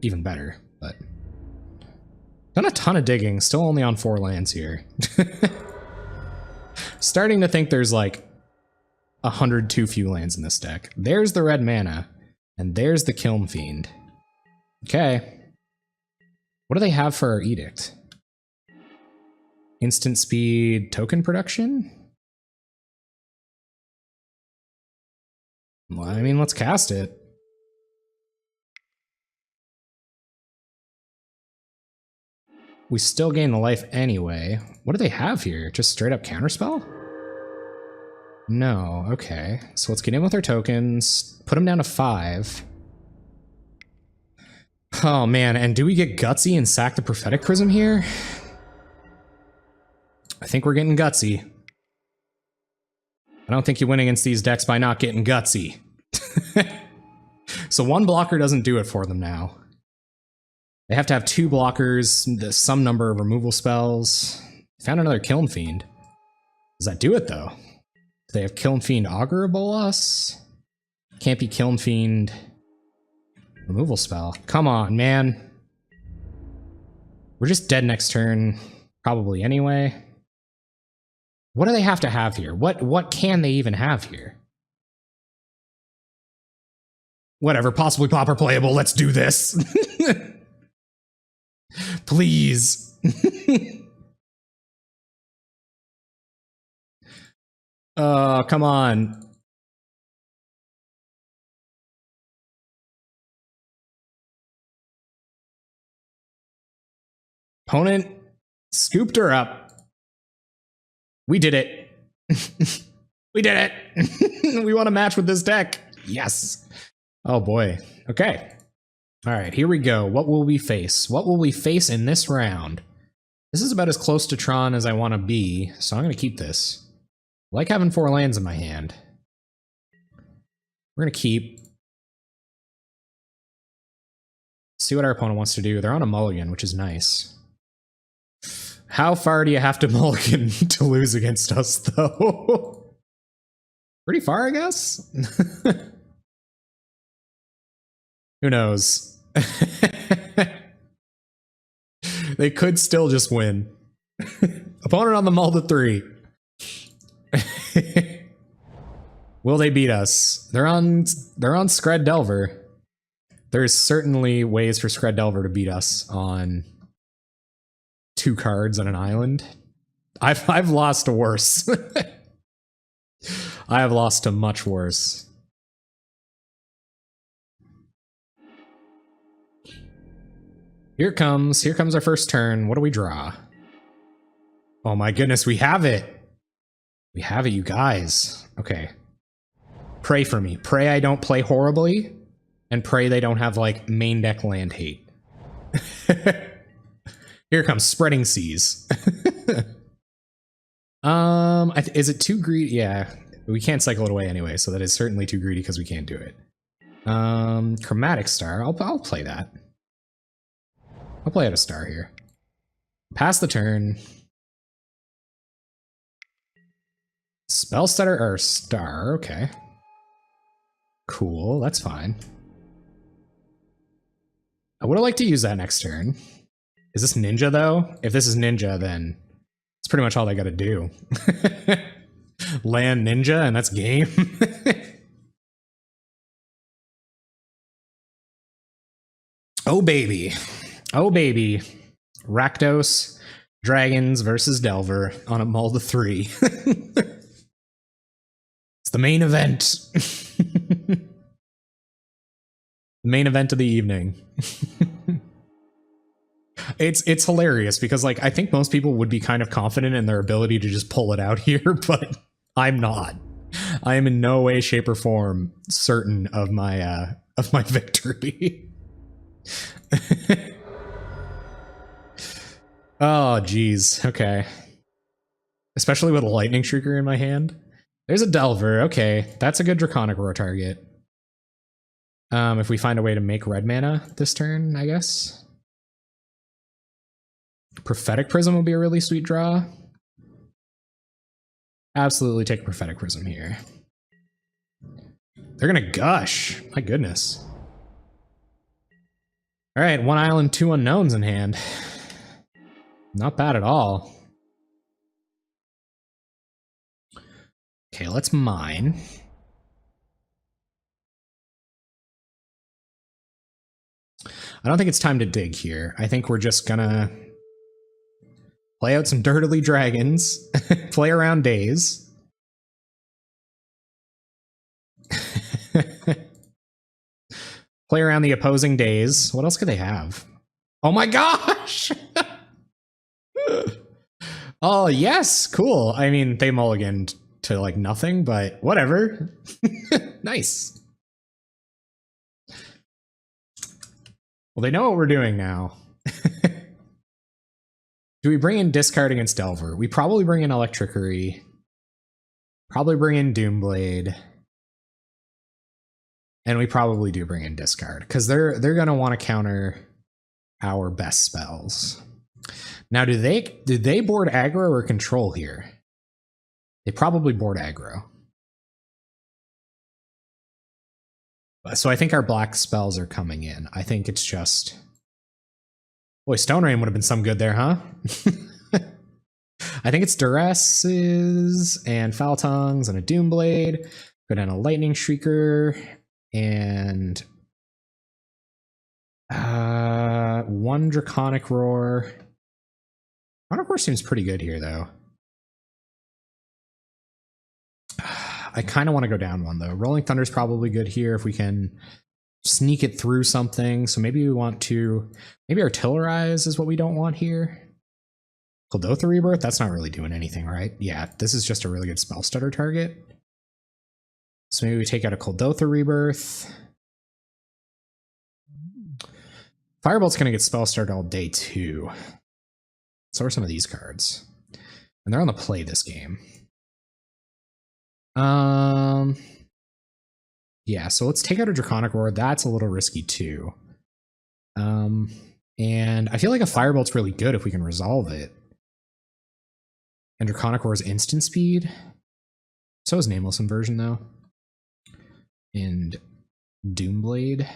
even better. But done a ton of digging, still only on 4 lands here. Starting to think there's like 100 too few lands in this deck. There's the red mana, and there's the Kiln Fiend. Okay. What do they have for our Edict? Instant speed token production? Well, I mean, let's cast it. We still gain the life anyway. What do they have here? Just straight up counterspell? No, okay. So let's get in with our tokens, put them down to 5. Oh man, and do we get gutsy and sack the Prophetic Prism here? I think we're getting gutsy. I don't think you win against these decks by not getting gutsy. So 1 blocker doesn't do it for them now. They have to have 2 blockers, some number of removal spells. Found another Kiln Fiend. Does that do it though? Do they have Kiln Fiend Augur Bolas? Can't be Kiln Fiend removal spell. Come on, man. We're just dead next turn, probably anyway. What do they have to have here? What can they even have here? Whatever, possibly Pauper playable, let's do this. Please. Oh, come on. Opponent scooped her up. We did it. We did it. We want to match with this deck. Yes. Oh boy. Okay. All right, here we go. What will we face? What will we face in this round? This is about as close to Tron as I want to be, so I'm going to keep this. I like having 4 lands in my hand. We're going to keep. See what our opponent wants to do. They're on a mulligan, which is nice. How far do you have to mulligan to lose against us, though? Pretty far, I guess? Who knows? They could still just win. Opponent on the mull to 3. Will they beat us? They're on Skred Delver. There's certainly ways for Skred Delver to beat us on 2 cards on an island. I've lost to worse. I have lost to much worse. Here comes our first turn. What do we draw? Oh my goodness, we have it. We have it, you guys. Okay. Pray for me. Pray I don't play horribly, and pray they don't have, like, main deck land hate. Here comes Spreading Seas. Is it too greedy? Yeah, we can't cycle it away anyway, so that is certainly too greedy because we can't do it. Chromatic Star. I'll play that. I'll play out a star here. Pass the turn. Spell stutter or star, okay. Cool, that's fine. I would have liked to use that next turn. Is this ninja though? If this is ninja, then it's pretty much all they gotta do. Land ninja and that's game. Oh baby. Oh baby. Rakdos, dragons versus Delver on a mull to 3. It's the main event. The main event of the evening. It's hilarious because, like, I think most people would be kind of confident in their ability to just pull it out here, but I'm not. I am in no way, shape, or form certain of my victory. Oh, geez. Okay. Especially with a Lightning Shrieker in my hand. There's a Delver. Okay, that's a good Draconic Roar target. If we find a way to make red mana this turn, I guess. Prophetic Prism would be a really sweet draw. Absolutely take a Prophetic Prism here. They're gonna gush. My goodness. All right, 1 island, 2 unknowns in hand. Not bad at all. Okay, let's mine. I don't think it's time to dig here. I think we're just gonna play out some Dirtily Dragons, play around Days. Play around the opposing Days. What else could they have? Oh my gosh! Oh, yes, cool. I mean, they mulliganed to like nothing, but whatever. Nice. Well, they know what we're doing now. Do we bring in discard against Delver? We probably bring in Electrickery. Probably bring in Doomblade. And we probably do bring in discard, because they're gonna want to counter our best spells. Now, do they board aggro or control here? They probably board aggro. So I think our black spells are coming in. I think it's just... Boy, Stone Rain would have been some good there, huh? I think it's Duresses and Foul Tongues and a Doomblade. Go down a Lightning Shrieker and... 1 Draconic Roar. Draconic Roar seems pretty good here, though. I kind of want to go down 1, though. Rolling Thunder is probably good here if we can sneak it through something. So maybe we want to... Maybe Artillerize is what we don't want here. Kuldotha Rebirth? That's not really doing anything, right? Yeah, this is just a really good spell stutter target. So maybe we take out a Kuldotha Rebirth. Firebolt's going to get spell started all day, too. So are some of these cards. And they're on the play this game. Yeah, so let's take out a Draconic Roar. That's a little risky too. And I feel like a Firebolt's really good if we can resolve it. And Draconic Roar's instant speed. So is Nameless Inversion though. And Doomblade.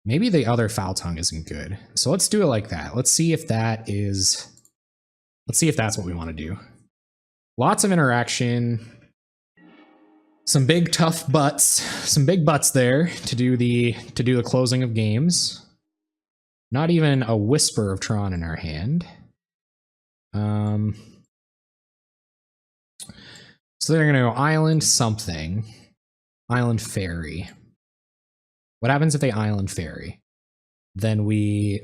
Maybe the other Foul Tongue isn't good. So let's do it like that. Let's see if that is... Let's see if that's what we want to do. Lots of interaction. Some big tough butts. Some big butts there to do the closing of games. Not even a whisper of Tron in our hand. So they're gonna go Island something. Island Fairy. What happens if they Island Fairy? Then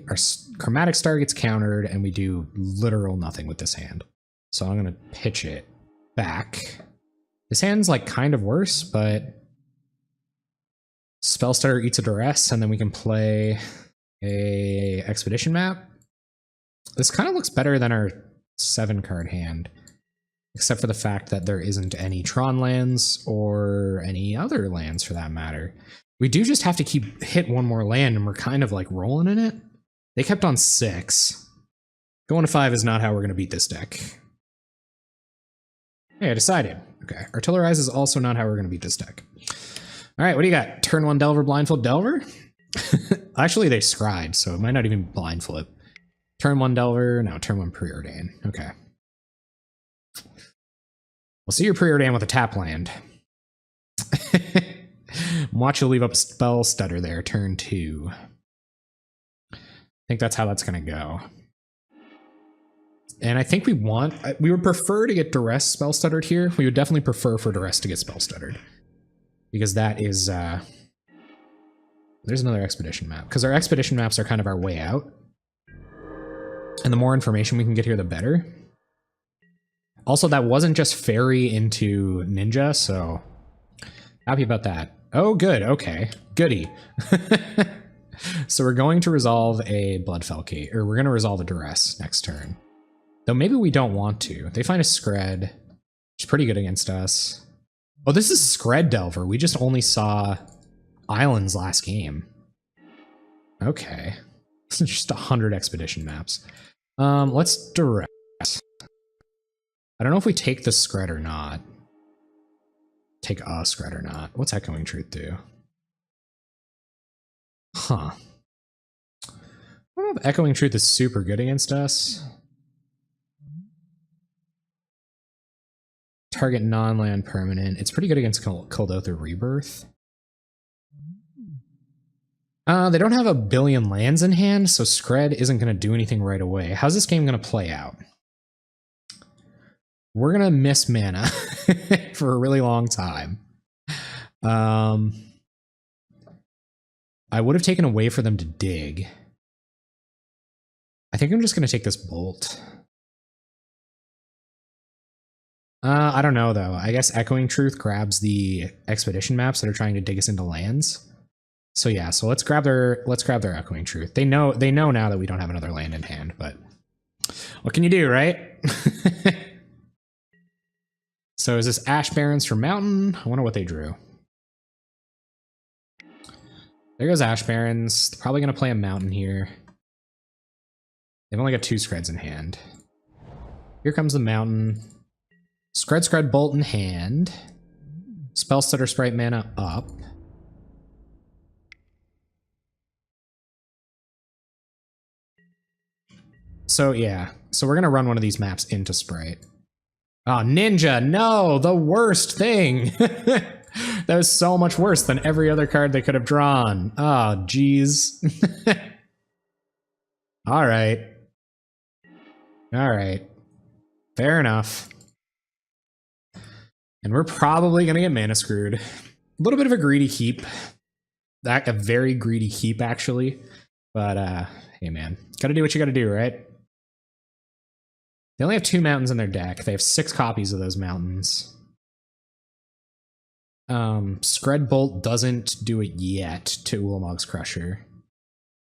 our Chromatic Star gets countered and we do literal nothing with this hand. So I'm gonna pitch it back. This hand's like kind of worse, but Spellstutter eats a Duress, and then we can play a Expedition Map. This kind of looks better than our 7-card hand, except for the fact that there isn't any Tron lands or any other lands for that matter. We do just have to hit 1 more land, and we're kind of like rolling in it. They kept on 6. Going to 5 is not how we're going to beat this deck. Hey, I decided. Okay, Artillerize is also not how we're going to beat this deck. All right, what do you got? Turn 1 Delver, Blindfold Delver? Actually, they Scryed, so it might not even blind flip. Turn 1 Delver, no, turn 1 Preordain. Okay. We'll see your Preordain with a tap land. Watch you leave up a Spell Stutter there, turn 2. I think that's how that's going to go. And I think we would prefer to get Duress Spell Stuttered here. We would definitely prefer for Duress to get Spell Stuttered. Because that is, there's another Expedition Map. Because our Expedition Maps are kind of our way out. And the more information we can get here, the better. Also, that wasn't just Fairy into Ninja, so happy about that. Oh, good, okay. Goody. So we're going to resolve a Bloodfell Cave, or we're going to resolve a Duress next turn. Though maybe we don't want to. They find a Skred, which is pretty good against us. Oh, this is Skred Delver. We just only saw islands last game. Okay. Just 100 expedition maps. Let's direct. I don't know if we take the Skred or not. Take a Skred or not. What's Echoing Truth do? Huh. I don't know if Echoing Truth is super good against us. Target non-land permanent. It's pretty good against Kuldotha Rebirth. They don't have a billion lands in hand, so Skred isn't going to do anything right away. How's this game going to play out? We're going to miss mana for a really long time. I would have taken a way for them to dig. I think I'm just going to take this Bolt. I don't know, though. I guess Echoing Truth grabs the expedition maps that are trying to dig us into lands. So yeah, so let's grab their Echoing Truth. They know now that we don't have another land in hand, but what can you do, right? So is this Ash Barrens for Mountain? I wonder what they drew. There goes Ash Barrens. They're probably gonna play a Mountain here. They've only got 2 Skreds in hand. Here comes the Mountain. Skred Bolt in hand. Spellstutter Sprite mana up. So yeah, so we're gonna run one of these maps into Sprite. Oh, Ninja, no, the worst thing. That was so much worse than every other card they could have drawn. Oh, jeez. All right. All right. Fair enough. And we're probably gonna get mana screwed. A little bit of a greedy heap. A very greedy heap, actually. But hey man, gotta do what you gotta do, right? They only have 2 mountains in their deck. They have 6 copies of those mountains. Skred Bolt doesn't do it yet to Ulamog's Crusher.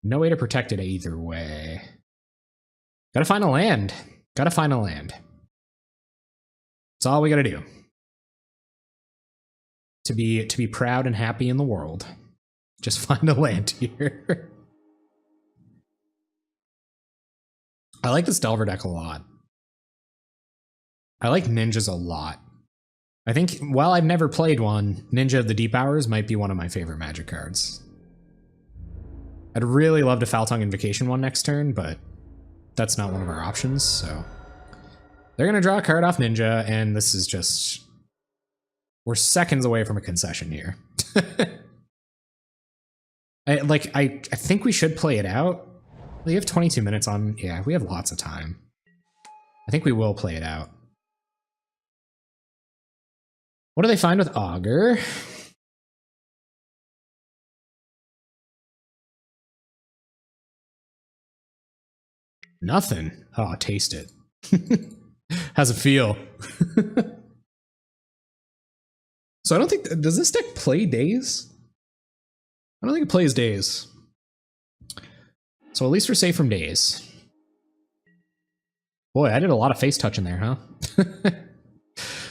No way to protect it either way. Gotta find a land. Gotta find a land. That's all we gotta do. To be proud and happy in the world. Just find a land here. I like this Delver deck a lot. I like Ninjas a lot. I think, while I've never played one, Ninja of the Deep Hours might be one of my favorite Magic cards. I'd really love to Foul Tongue Invocation one next turn, but that's not one of our options, so... They're gonna draw a card off Ninja, and this is just... We're seconds away from a concession here. I think we should play it out. We have 22 minutes on... Yeah, we have lots of time. I think we will play it out. What do they find with Augur? Nothing. Oh, taste it. How's it feel? So I don't think... Does this deck play Daze? I don't think it plays Daze. So at least we're safe from Daze. Boy, I did a lot of face touching there, huh?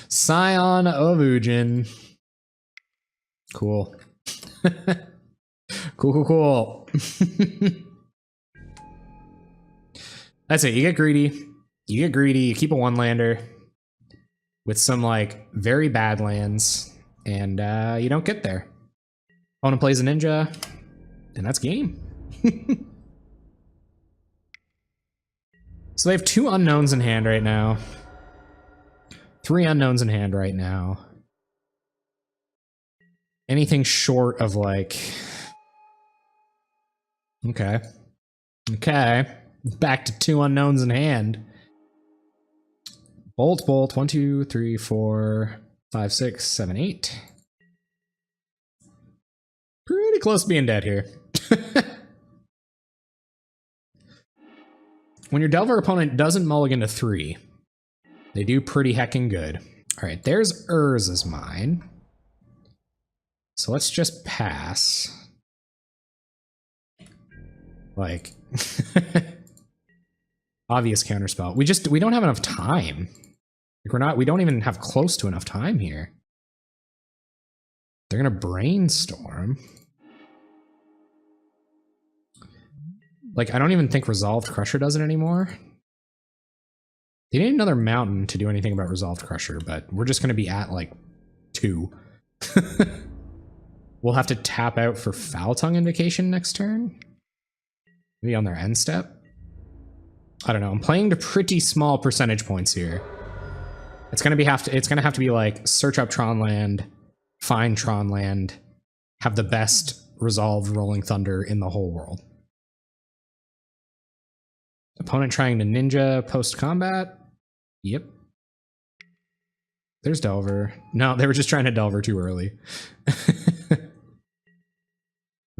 Scion of Ujin. Cool. Cool. That's it. You get greedy. You keep a 1-lander with some, like, very bad lands, and you don't get there. Opponent plays a Ninja, and that's game. So they have 2 unknowns in hand right now. 3 unknowns in hand right now. Anything short of, like... Okay. Back to 2 unknowns in hand. Bolt. 1, 2, 3, 4, 5, 6, 7, 8. Pretty close to being dead here. When your Delver opponent doesn't mulligan to 3, they do pretty heckin' good. All right, there's Urza's mine. So let's just pass. Like, obvious counterspell. We don't have enough time. Like we don't even have close to enough time here. They're gonna brainstorm. Like, I don't even think Resolved Crusher does it anymore. They need another mountain to do anything about Resolved Crusher, but we're just going to be at, like, 2. We'll have to tap out for Foul Tongue Invocation next turn. Maybe on their end step. I don't know. I'm playing to pretty small percentage points here. It's gonna have to be like search up Tron land, find Tron land, have the best resolved Rolling Thunder in the whole world. Opponent trying to ninja post combat. Yep. There's Delver. No, they were just trying to Delver too early.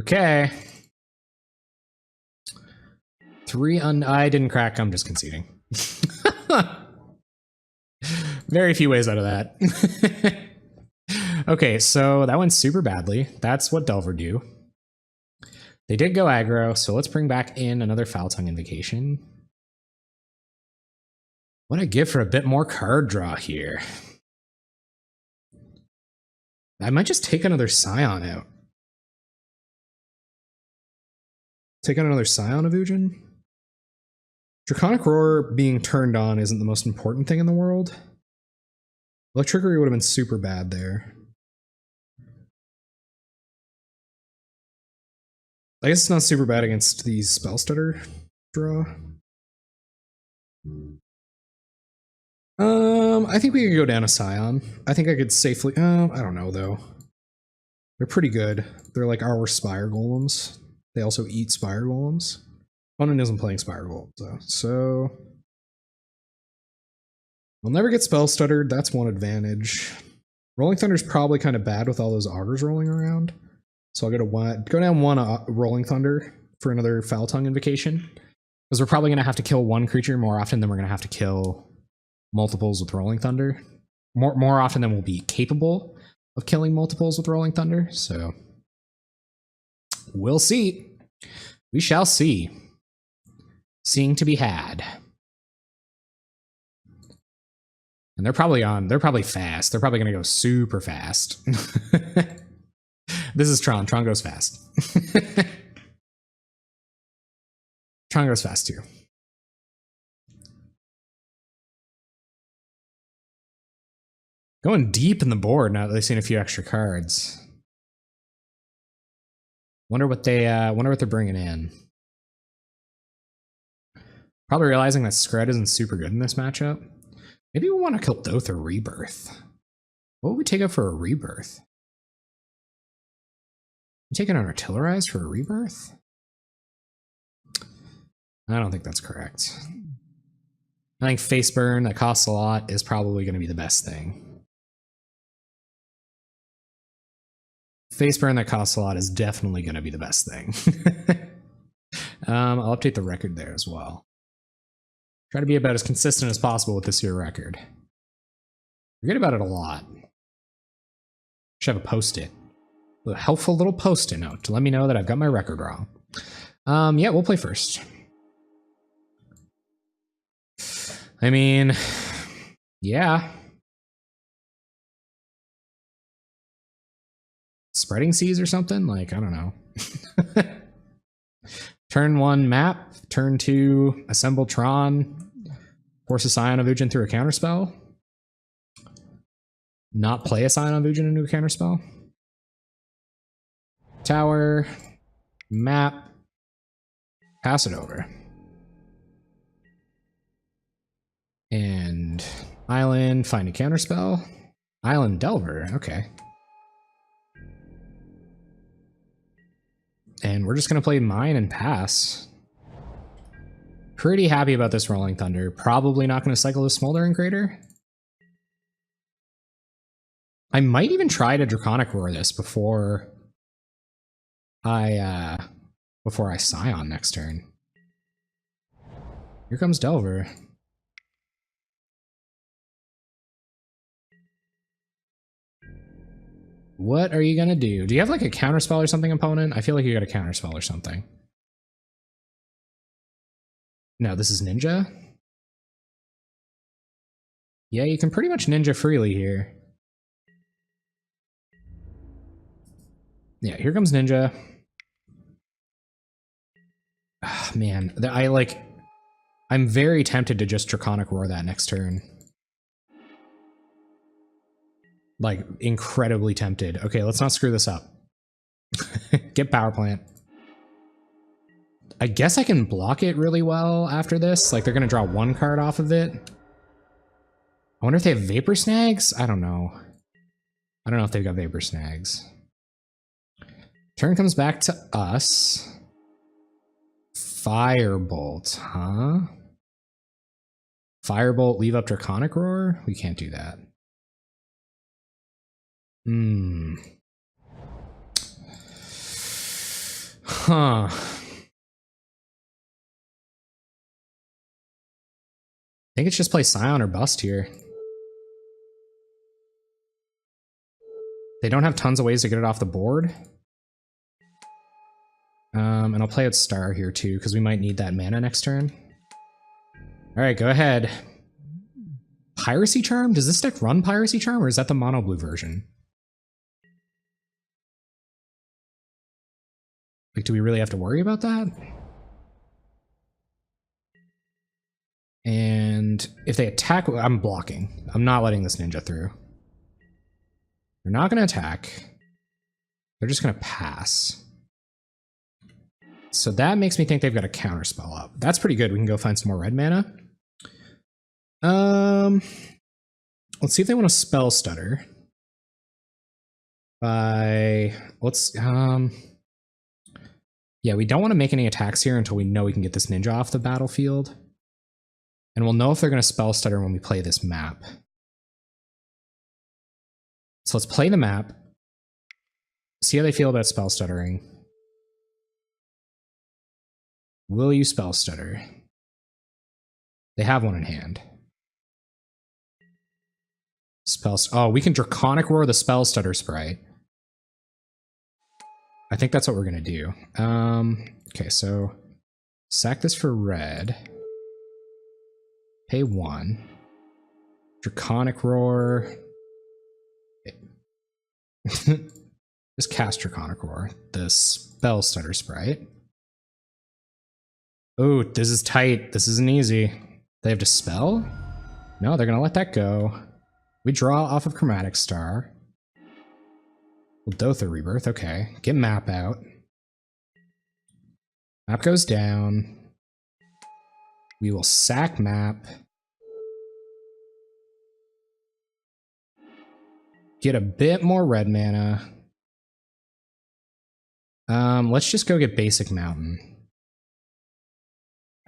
Okay. I didn't crack, I'm just conceding. Very few ways out of that. Okay, so that went super badly. That's what Delver do. They did go aggro, so let's bring back in another Foul Tongue Invocation. What I give for a bit more card draw here. I might just take another Scion out. Take out another Scion of Ujin. Draconic Roar being turned on isn't the most important thing in the world. Electrickery would have been super bad there. I guess it's not super bad against the Spell Stutter draw. I think we could go down a Scion. I think I could safely... I don't know, though. They're pretty good. They're like our Spire Golems. They also eat Spire Golems. Opponent isn't playing Spire Golems, though. So... we'll never get Spell Stuttered. That's one advantage. Rolling Thunder's probably kind of bad with all those Augurs rolling around. So I'll go down one Rolling Thunder for another Foul Tongue Invocation. Because we're probably going to have to kill one creature more often than we're going to have to kill multiples with Rolling Thunder. More often than we'll be capable of killing multiples with Rolling Thunder. So we'll see. We shall see. Seeing to be had. And they're probably fast. They're probably going to go super fast. This is Tron. Tron goes fast. Tron goes fast too. Going deep in the board now that they've seen a few extra cards. Wonder what they're bringing in. Probably realizing that Skred isn't super good in this matchup. Maybe we want to kill Doth or Rebirth. What would we take up for a Rebirth? You taking an Artillerized for a Rebirth? I don't think that's correct. I think Face Burn that costs a lot is probably going to be the best thing. Face Burn that costs a lot is definitely going to be the best thing. I'll update the record there as well. Try to be about as consistent as possible with this year record. Forget about it a lot. Should have a post-it. A helpful little post-it note to let me know that I've got my record wrong. Yeah, we'll play first. I mean, yeah. Spreading Seas or something? Like, I don't know. Turn 1 map, turn 2 assemble Tron, force a Scion of Ujin through a counterspell. Not play a Scion of Ujin into a counterspell. Tower, map, pass it over. And island, find a counterspell. Island Delver, okay. And we're just going to play mine and pass. Pretty happy about this Rolling Thunder. Probably not going to cycle the Smoldering Crater. I might even try to Draconic Roar this before I Scion next turn. Here comes Delver. What are you gonna do? Do you have like a counterspell or something, opponent? I feel like you got a counterspell or something. No, this is Ninja. Yeah, you can pretty much Ninja freely here. Yeah, here comes Ninja. Man, I'm very tempted to just Draconic Roar that next turn. Like, incredibly tempted. Okay, let's not screw this up. Get Power Plant. I guess I can block it really well after this. Like, they're going to draw one card off of it. I wonder if they have Vapor Snags? I don't know. I don't know if they've got Vapor Snags. Turn comes back to us. Firebolt, huh? Firebolt, leave up Draconic Roar? We can't do that. Huh. I think it's just play Scion or Bust here. They don't have tons of ways to get it off the board. And I'll play out Star here too, because we might need that mana next turn. Alright, go ahead. Piracy Charm? Does this deck run Piracy Charm, or is that the mono blue version? Like, do we really have to worry about that? And if they attack, I'm blocking. I'm not letting this ninja through. They're not going to attack. They're just going to pass. So that makes me think they've got a counter spell up. That's pretty good. We can go find some more red mana. Let's see if they want to spell stutter. Yeah, we don't want to make any attacks here until we know we can get this ninja off the battlefield. And we'll know if they're going to spell stutter when we play this map. So let's play the map. See how they feel about spell stuttering. Will you spell stutter? They have one in hand. Oh, we can Draconic Roar the spell stutter sprite. I think that's what we're gonna do. Okay, so sack this for red. Pay 1. Draconic Roar. Just cast Draconic Roar, the spell stutter sprite. Oh, this is tight. This isn't easy. They have to spell? No, they're gonna let that go. We draw off of Chromatic Star. We'll Dotha Rebirth, okay. Get map out. Map goes down. We will sack map. Get a bit more red mana. Let's just go get Basic Mountain.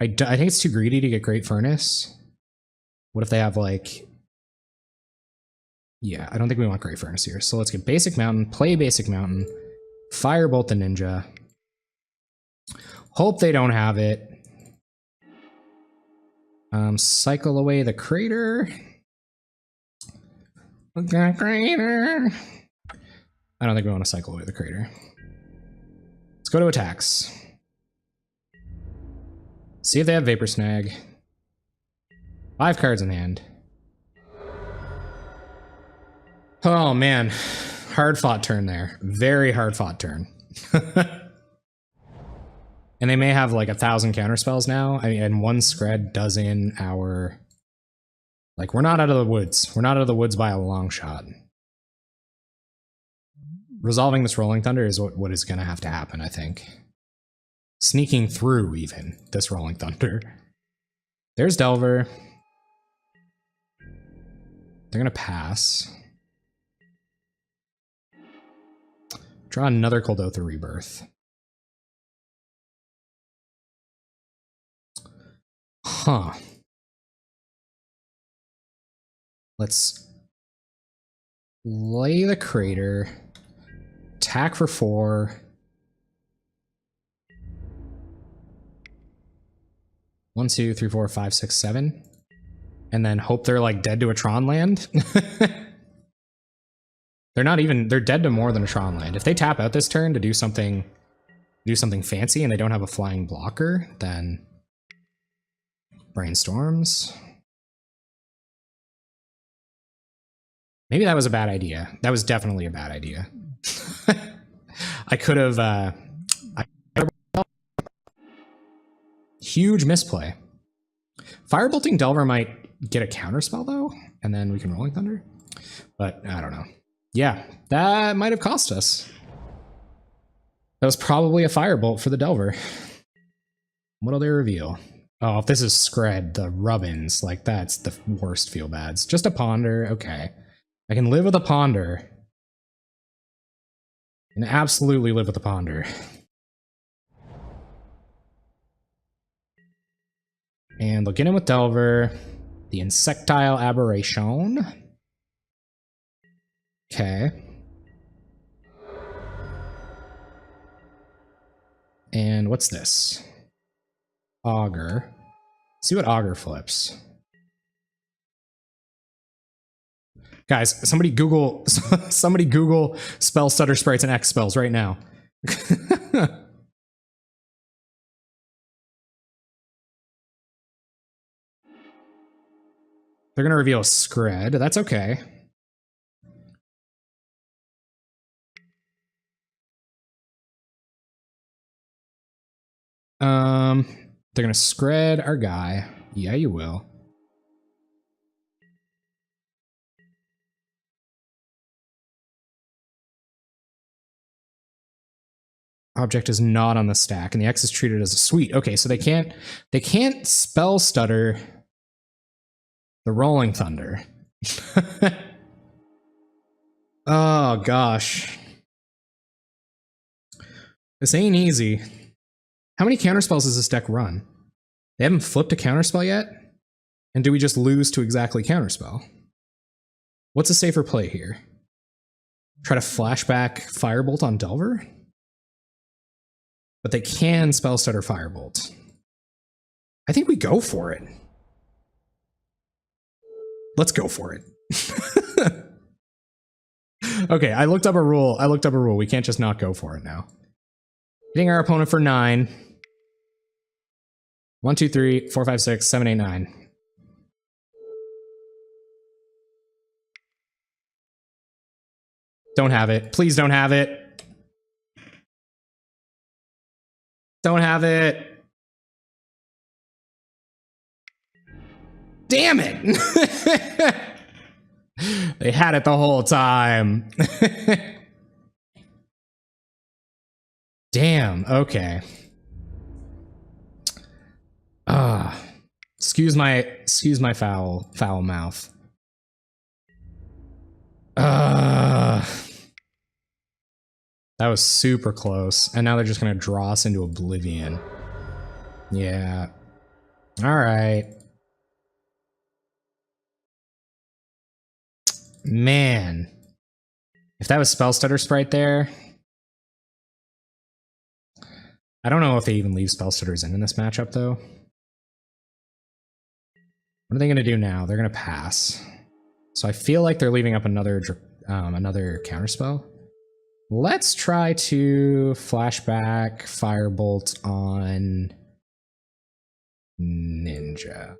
I think it's too greedy to get Great Furnace. What if they have, like... Yeah, I don't think we want Great Furnace here. So let's get Basic Mountain, play Basic Mountain, Firebolt the Ninja. Hope they don't have it. Cycle away the Crater. We got Crater. I don't think we want to cycle away the Crater. Let's go to attacks. See if they have Vapor Snag. 5 cards in hand. Oh man, hard fought turn there. Very hard fought turn. And they may have like 1,000 counterspells now. I mean, and one Skred does in our... Like, we're not out of the woods. We're not out of the woods by a long shot. Resolving this Rolling Thunder is what is going to have to happen, I think. Sneaking through, even, this Rolling Thunder. There's Delver. They're going to pass. Draw another Coldotha Rebirth. Huh. Let's lay the Crater. Attack for 4. 1, 2, 3, 4, 5, 6, 7. And then hope they're like dead to a Tron land. They're not even, they're dead to more than a Tron land. If they tap out this turn to do something fancy and they don't have a flying blocker, then Brainstorms. Maybe that was a bad idea. That was definitely a bad idea. I could have Huge misplay. Firebolting Delver might get a counterspell though, and then we can Rolling Thunder. But I don't know. Yeah, that might have cost us. That was probably a Firebolt for the Delver. What'll they reveal? Oh, if this is Skred, the Rubbins, like that's the worst feel bads. Just a Ponder, okay. I can live with a Ponder. I can absolutely live with a Ponder. And they'll get in with Delver. The Insectile Aberration. Okay. And what's this? Augur. See what Augur flips. Guys, somebody Google spell stutter sprites and X spells right now. They're gonna reveal a Skred. That's okay. They're gonna Skred our guy. Yeah, you will. Object is not on the stack, and the X is treated as a sweet. Okay, so they can't spell stutter the Rolling Thunder. Oh gosh. This ain't easy. How many counterspells does this deck run? They haven't flipped a counterspell yet? And do we just lose to exactly counterspell? What's a safer play here? Try to flashback Firebolt on Delver? But they can spell stutter Firebolt. I think we go for it. Let's go for it. Okay, I looked up a rule. We can't just not go for it now. Hitting our opponent for 9. 1, 2, 3, 4, 5, 6, 7, 8, 9. Don't have it. Please don't have it. Don't have it. Damn it! They had it the whole time. Damn, okay. Excuse my foul mouth. That was super close. And now they're just gonna draw us into oblivion. Yeah. Alright. Man. If that was Spell Stutter Sprite there... I don't know if they even leave Spell Stutters in this matchup, though. What are they going to do now? They're going to pass. So I feel like they're leaving up another counterspell. Let's try to flashback Firebolt on Ninja.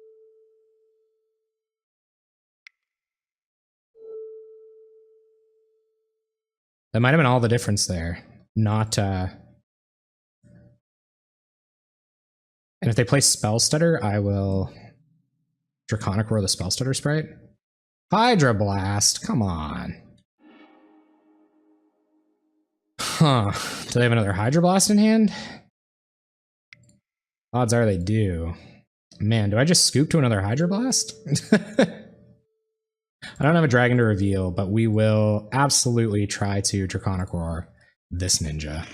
That might have been all the difference there. Not, And if they play Spell Stutter, I will Draconic Roar the Spell Stutter Sprite. Hydra Blast, come on. Huh. Do they have another Hydra Blast in hand? Odds are they do. Man, do I just scoop to another Hydra Blast? I don't have a dragon to reveal, but we will absolutely try to Draconic Roar this ninja.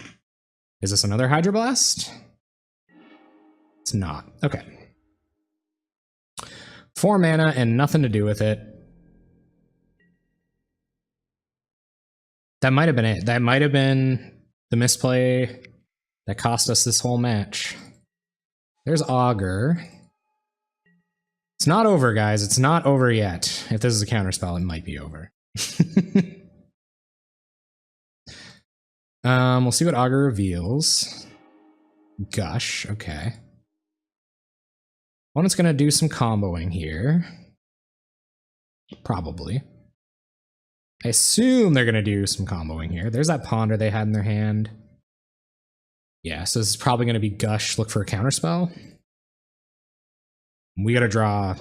Is this another Hydra Blast? It's not. Okay. 4 mana and nothing to do with it. That might have been it. That might have been the misplay that cost us this whole match. There's Augur. It's not over, guys. It's not over yet. If this is a counterspell, it might be over. We'll see what Augur reveals. Gush, okay. Opponent's gonna do some comboing here. Probably. I assume they're gonna do some comboing here. There's that Ponder they had in their hand. Yeah, so this is probably gonna be Gush, look for a counterspell. We gotta draw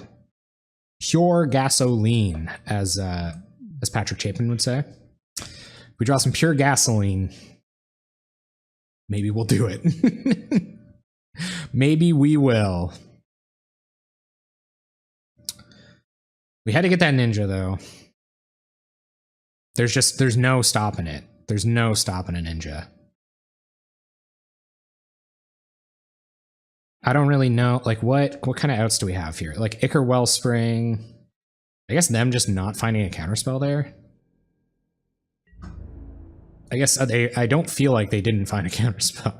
pure gasoline, as Patrick Chapin would say. If we draw some pure gasoline, maybe we'll do it. Maybe we will. We had to get that ninja, though. There's no stopping it. There's no stopping a ninja. I don't really know, like, what kind of outs do we have here? Like, Ichor Wellspring. I guess them just not finding a counterspell there. I guess I don't feel like they didn't find a counterspell.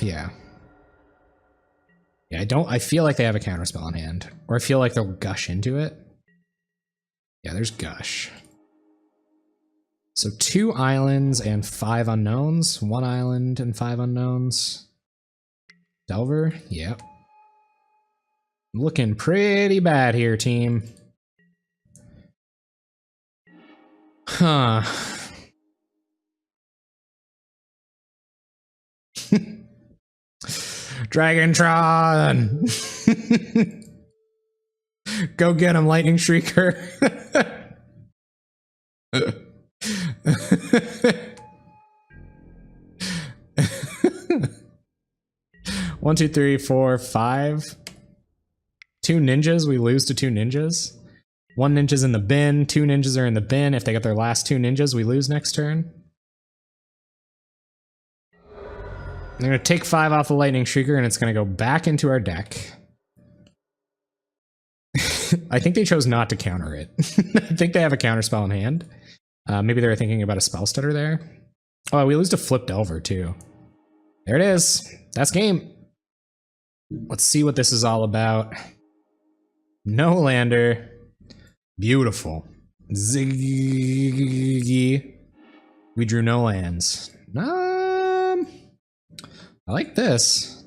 Yeah. Yeah, I feel like they have a counterspell in hand. Or I feel like they'll gush into it. Yeah, there's gush. So 2 islands and 5 unknowns. 1 island and 5 unknowns. Delver, yep. Looking pretty bad here, team. Huh. Dragontron! Go get him, Lightning Shrieker. 1, 2, 3, 4, 5. 2 ninjas, we lose to 2 ninjas. 1 ninja's in the bin, 2 ninjas are in the bin. If they get their last 2 ninjas, we lose next turn. I'm gonna take 5 off the Lightning Shrieker and it's gonna go back into our deck. I think they chose not to counter it. I think they have a counterspell in hand. Maybe they were thinking about a spell stutter there. Oh, we lose to Flip Delver too. There it is. That's game. Let's see what this is all about. No lander. Beautiful. Ziggy. We drew no lands. I like this.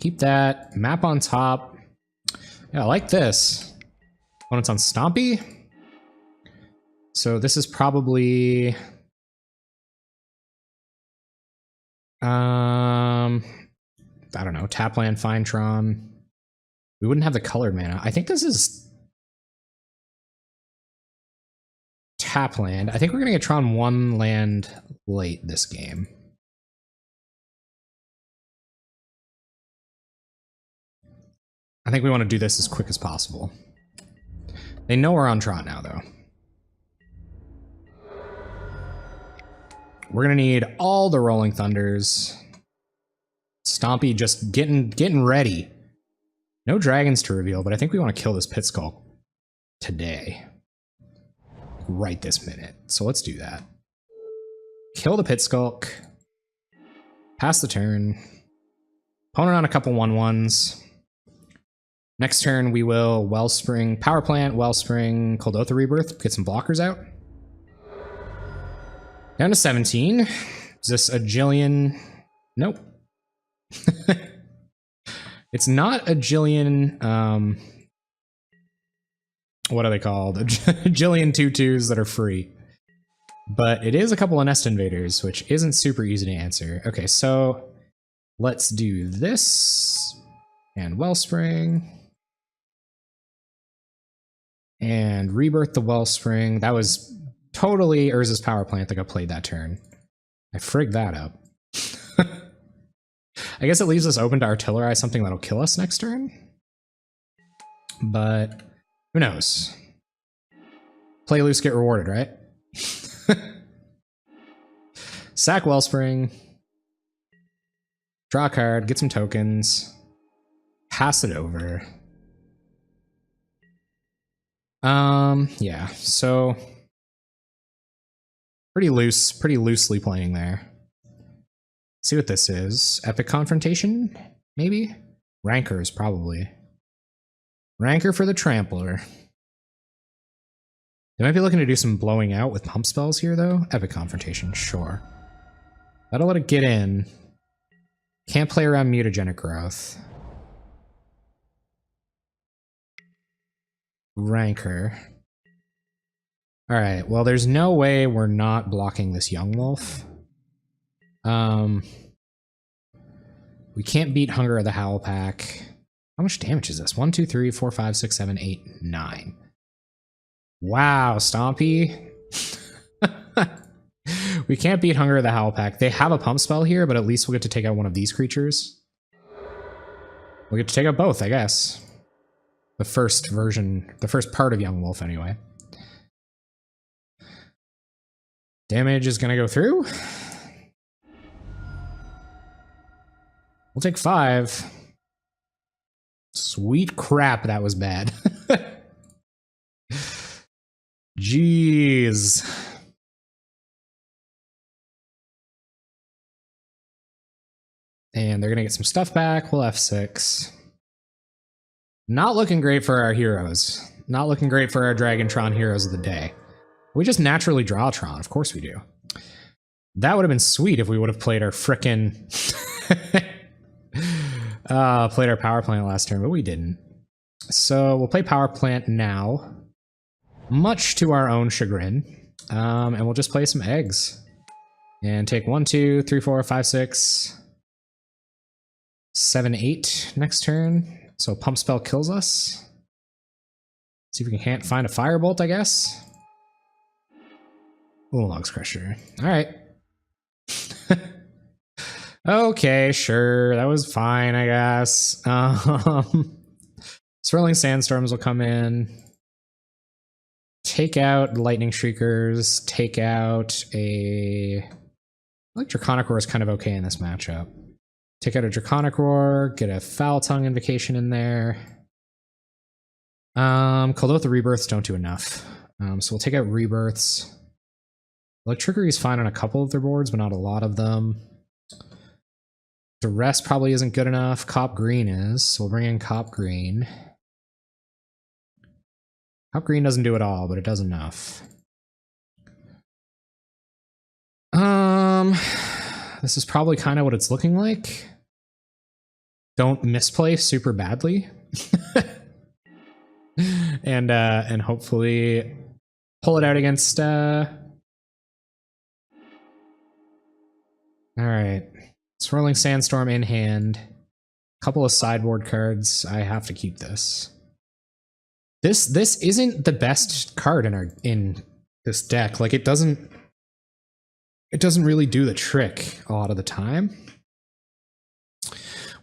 Keep that. Map on top. Yeah, I like this. Opponent's on Stompy. So this is probably... I don't know. Tap land, find Tron. We wouldn't have the colored mana. I think this is... tap land. I think we're going to get Tron 1 land late this game. I think we want to do this as quick as possible. They know we're on Tron now, though. We're going to need all the Rolling Thunders. Stompy just getting ready. No dragons to reveal, but I think we want to kill this Pit Skull today. Right this minute. So let's do that. Kill the Pit Skulk. Pass the turn. Opponent on a couple 1/1s. Next turn we will Wellspring, Power Plant, Wellspring, Coldotha Rebirth, get some blockers out. Down to 17. Is this a Jillian? Nope. It's not a Jillian, what are they called? A Jillian 2/2s that are free. But it is a couple of Nest Invaders, which isn't super easy to answer. Okay, so let's do this. And Wellspring. And Rebirth the Wellspring. That was totally Urza's Power Plant that got played that turn. I frigged that up. I guess it leaves us open to artillerize something that'll kill us next turn. But who knows? Play loose, get rewarded, right? Sack Wellspring. Draw a card, get some tokens. Pass it over. Yeah, so pretty loosely playing there. Let's see what this is. Epic Confrontation, maybe? Rancors, probably. Rancor for the Trampler. They might be looking to do some blowing out with pump spells here, though. Epic Confrontation, sure. That'll let it get in. Can't play around Mutagenic Growth. Rancor. Alright, well, there's no way we're not blocking this Young Wolf. We can't beat Hunger of the Howl Pack. How much damage is this? 1, 2, 3, 4, 5, 6, 7, 8, 9. Wow, Stompy. We can't beat Hunger of the Howl Pack. They have a pump spell here, but at least we'll get to take out one of these creatures. We'll get to take out both, I guess. The first version, the first part of Young Wolf, anyway. Damage is gonna go through. We'll take 5. Sweet crap, that was bad. Jeez. And they're gonna get some stuff back. We'll F6. Not looking great for our heroes. Not looking great for our Dragon Tron heroes of the day. We just naturally draw Tron, of course we do. That would have been sweet if we would have played our frickin' played our power plant last turn, but we didn't. So we'll play power plant now, much to our own chagrin. And we'll just play some eggs. And take 1, 2, 3, 4, 5, 6, 7, 8 next turn. So pump spell kills us. See if we can't find a firebolt, I guess. Ooh, Logs Crusher. Alright. Okay, sure. That was fine, I guess. Swirling Sandstorms will come in. Take out Lightning Shriekers. Take out a... I like Draconic Roar is kind of okay in this matchup. Take out a Draconic Roar. Get a Foul Tongue Invocation in there. Coldotha Rebirths don't do enough. So we'll take out Rebirths. Electrickery is fine on a couple of their boards, but not a lot of them. Duress probably isn't good enough. Cop Green is, so we'll bring in Cop Green. Cop Green doesn't do it all, but it does enough. This is probably kind of what it's looking like. Don't misplay super badly. and hopefully pull it out against Alright. Swirling Sandstorm in hand. Couple of sideboard cards. I have to keep this. This isn't the best card in this deck. Like it doesn't really do the trick a lot of the time.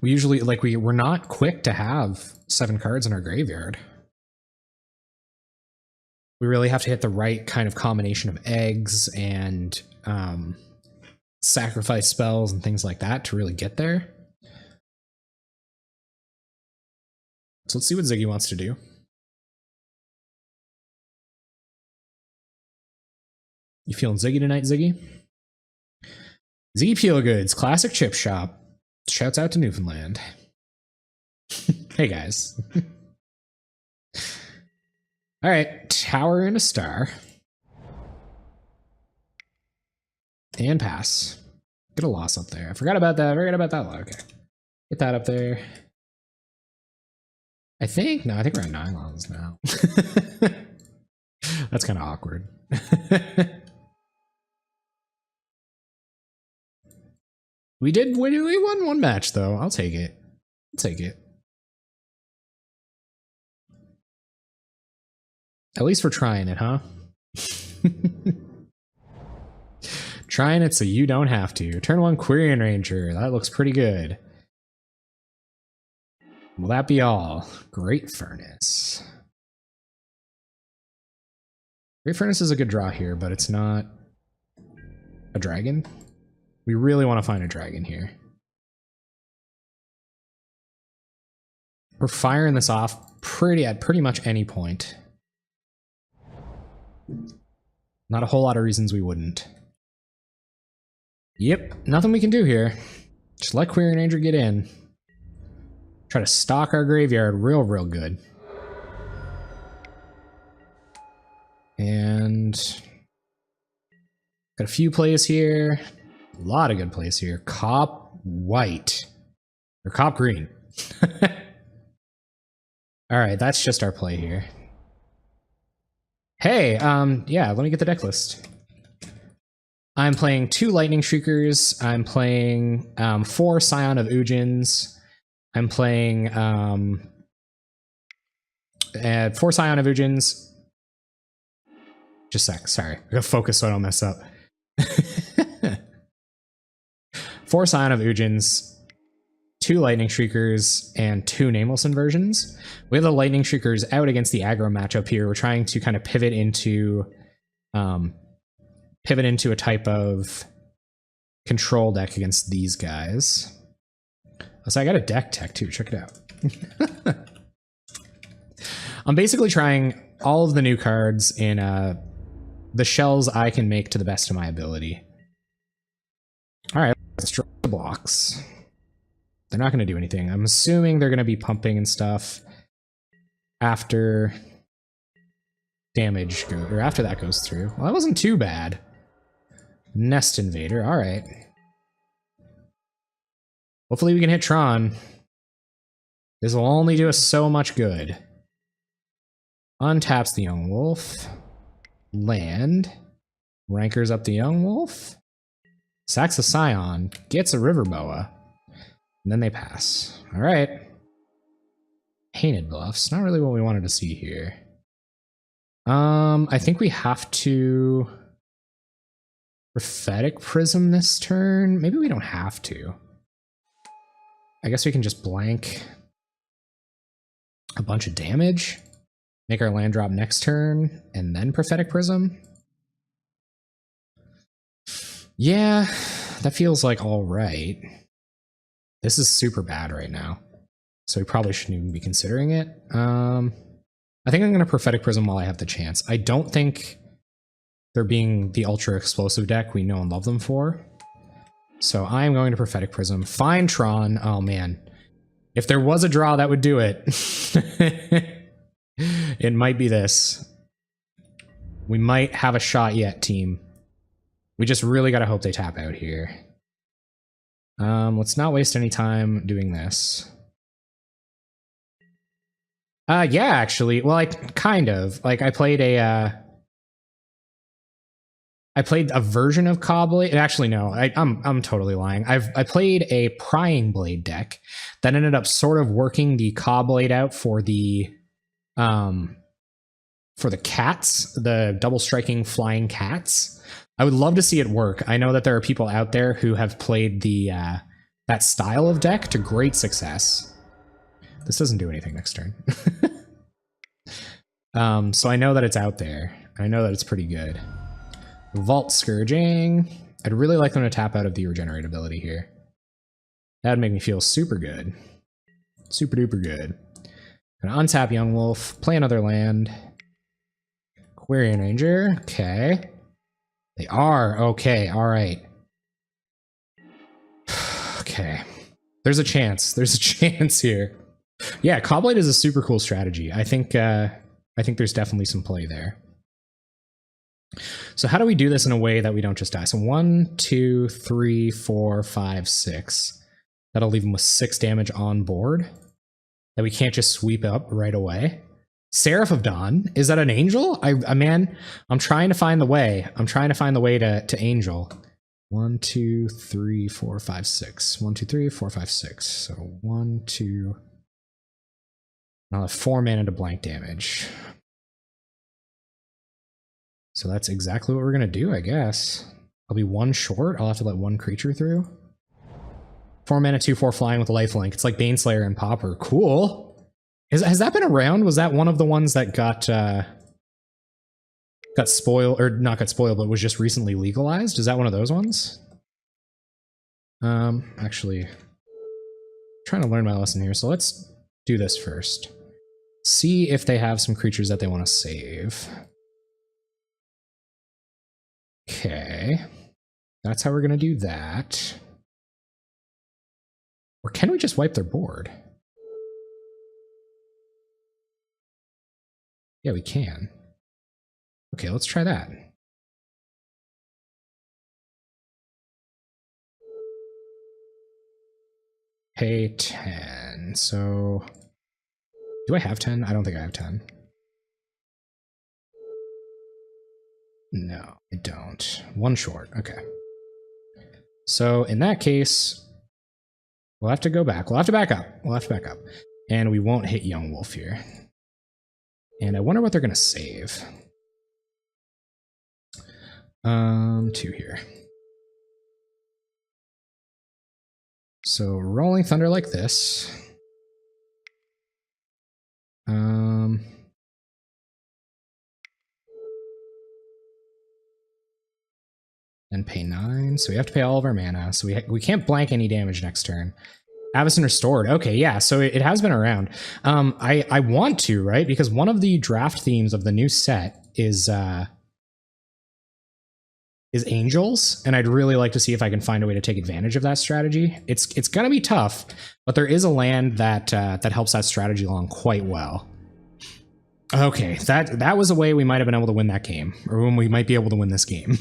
We usually we're not quick to have 7 cards in our graveyard. We really have to hit the right kind of combination of eggs and sacrifice spells and things like that to really get there. So let's see what Ziggy wants to do. You feeling Ziggy tonight, Ziggy? Ziggy Peelgoods, classic chip shop. Shouts out to Newfoundland. Hey guys. Alright, tower and a star. And pass. Get a loss up there. I forgot about that. Okay. Get that up there. I think we're at 9 losses now. That's kind of awkward. We won 1 match though. I'll take it. At least we're trying it, huh? Trying it so you don't have to. Turn 1 Quirion Ranger. That looks pretty good. Will that be all? Great Furnace. Great Furnace is a good draw here, but it's not a dragon. We really want to find a dragon here. We're firing this off at pretty much any point. Not a whole lot of reasons we wouldn't. Yep, nothing we can do here. Just let Quirion Ranger get in. Try to stalk our graveyard real good. And got a few plays here. A lot of good plays here. Cop White. Or Cop Green. Alright, that's just our play here. Hey, yeah, let me get the deck list. I'm playing 2 Lightning Shriekers. I'm playing 4 Scion of Ujins. I'm playing 4 Scion of Ujins. Just a sec, sorry. I gotta focus so I don't mess up. 4 Scion of Ujins, 2 Lightning Shriekers, and 2 Nameless Inversions. We have the Lightning Shriekers out against the aggro matchup here. We're trying to kind of pivot into a type of control deck against these guys. So I got a deck tech too, check it out. I'm basically trying all of the new cards in the shells I can make to the best of my ability. Alright, let's draw the blocks. They're not going to do anything. I'm assuming they're going to be pumping and stuff after damage goes, or after that goes through. Well, that wasn't too bad. Nest Invader, alright. Hopefully we can hit Tron. This will only do us so much good. Untaps the Young Wolf. Land. Rankers up the Young Wolf. Sacks a Scion. Gets a River Boa. And then they pass. Alright. Painted Bluffs. Not really what we wanted to see here. I think we have to Prophetic Prism this turn. Maybe we don't have to. I guess we can just blank a bunch of damage, make our land drop next turn, and then Prophetic Prism. Yeah, that feels like all right. This is super bad right now, so we probably shouldn't even be considering it. I think I'm going to Prophetic Prism while I have the chance. I don't think they're being the ultra explosive deck we know and love them for. So I'm going to Prophetic Prism. Find Tron. Oh man. If there was a draw that would do it, it might be this. We might have a shot yet, team. We just really gotta hope they tap out here. Let's not waste any time doing this. Yeah, actually. Well, I kind of. Like, I played a version of Cobblade. Actually, no, I'm totally lying. I played a Prying Blade deck that ended up sort of working the Cobblade out for the cats, the double striking flying cats. I would love to see it work. I know that there are people out there who have played the that style of deck to great success. This doesn't do anything next turn. So I know that it's out there. I know that it's pretty good. Vault Scourging. I'd really like them to tap out of the Regenerate ability here. That would make me feel super good. Super duper good. Gonna untap Young Wolf, play another land. Quarian Ranger, okay. They are, okay, alright. Okay. There's a chance here. Yeah, Cobblade is a super cool strategy. I think there's definitely some play there. So how do we do this in a way that we don't just die? So 1, 2, 3, 4, 5, 6. That'll leave him with 6 damage on board that we can't just sweep up right away. Seraph of Dawn, is that an angel? Man, I'm trying to find the way. I'm trying to find the way to angel. 1, 2, 3, 4, 5, 6. 1, 2, 3, 4, 5, 6. So 1, 2. I'll have 4 mana to blank damage. So that's exactly what we're gonna do, I guess. I'll be 1 short. I'll have to let 1 creature through. 4 mana, 2/4 flying with lifelink. It's like Baneslayer and Pauper. Cool. Has that been around? Was that one of the ones that got spoiled, or not got spoiled, but was just recently legalized? Is that one of those ones? Actually, I'm trying to learn my lesson here. So let's do this first. See if they have some creatures that they want to save. Okay, that's how we're gonna do that. Or can we just wipe their board? Yeah, we can. Okay, let's try that. Pay 10. So, do I have 10? I don't think I have 10. No, I don't. one short. Okay. So in that case, we'll have to go back. We'll have to back up. We'll have to back up. And we won't hit Young Wolf here. And I wonder what they're going to save. 2 here. So Rolling Thunder like this. And pay 9, so we have to pay all of our mana. So we can't blank any damage next turn. Avacyn Restored. Okay, yeah, so it has been around. I want to, right? Because one of the draft themes of the new set is Angels, and I'd really like to see if I can find a way to take advantage of that strategy. It's gonna be tough, but there is a land that helps that strategy along quite well. Okay, that was a way we might have been able to win that game, or when we might be able to win this game.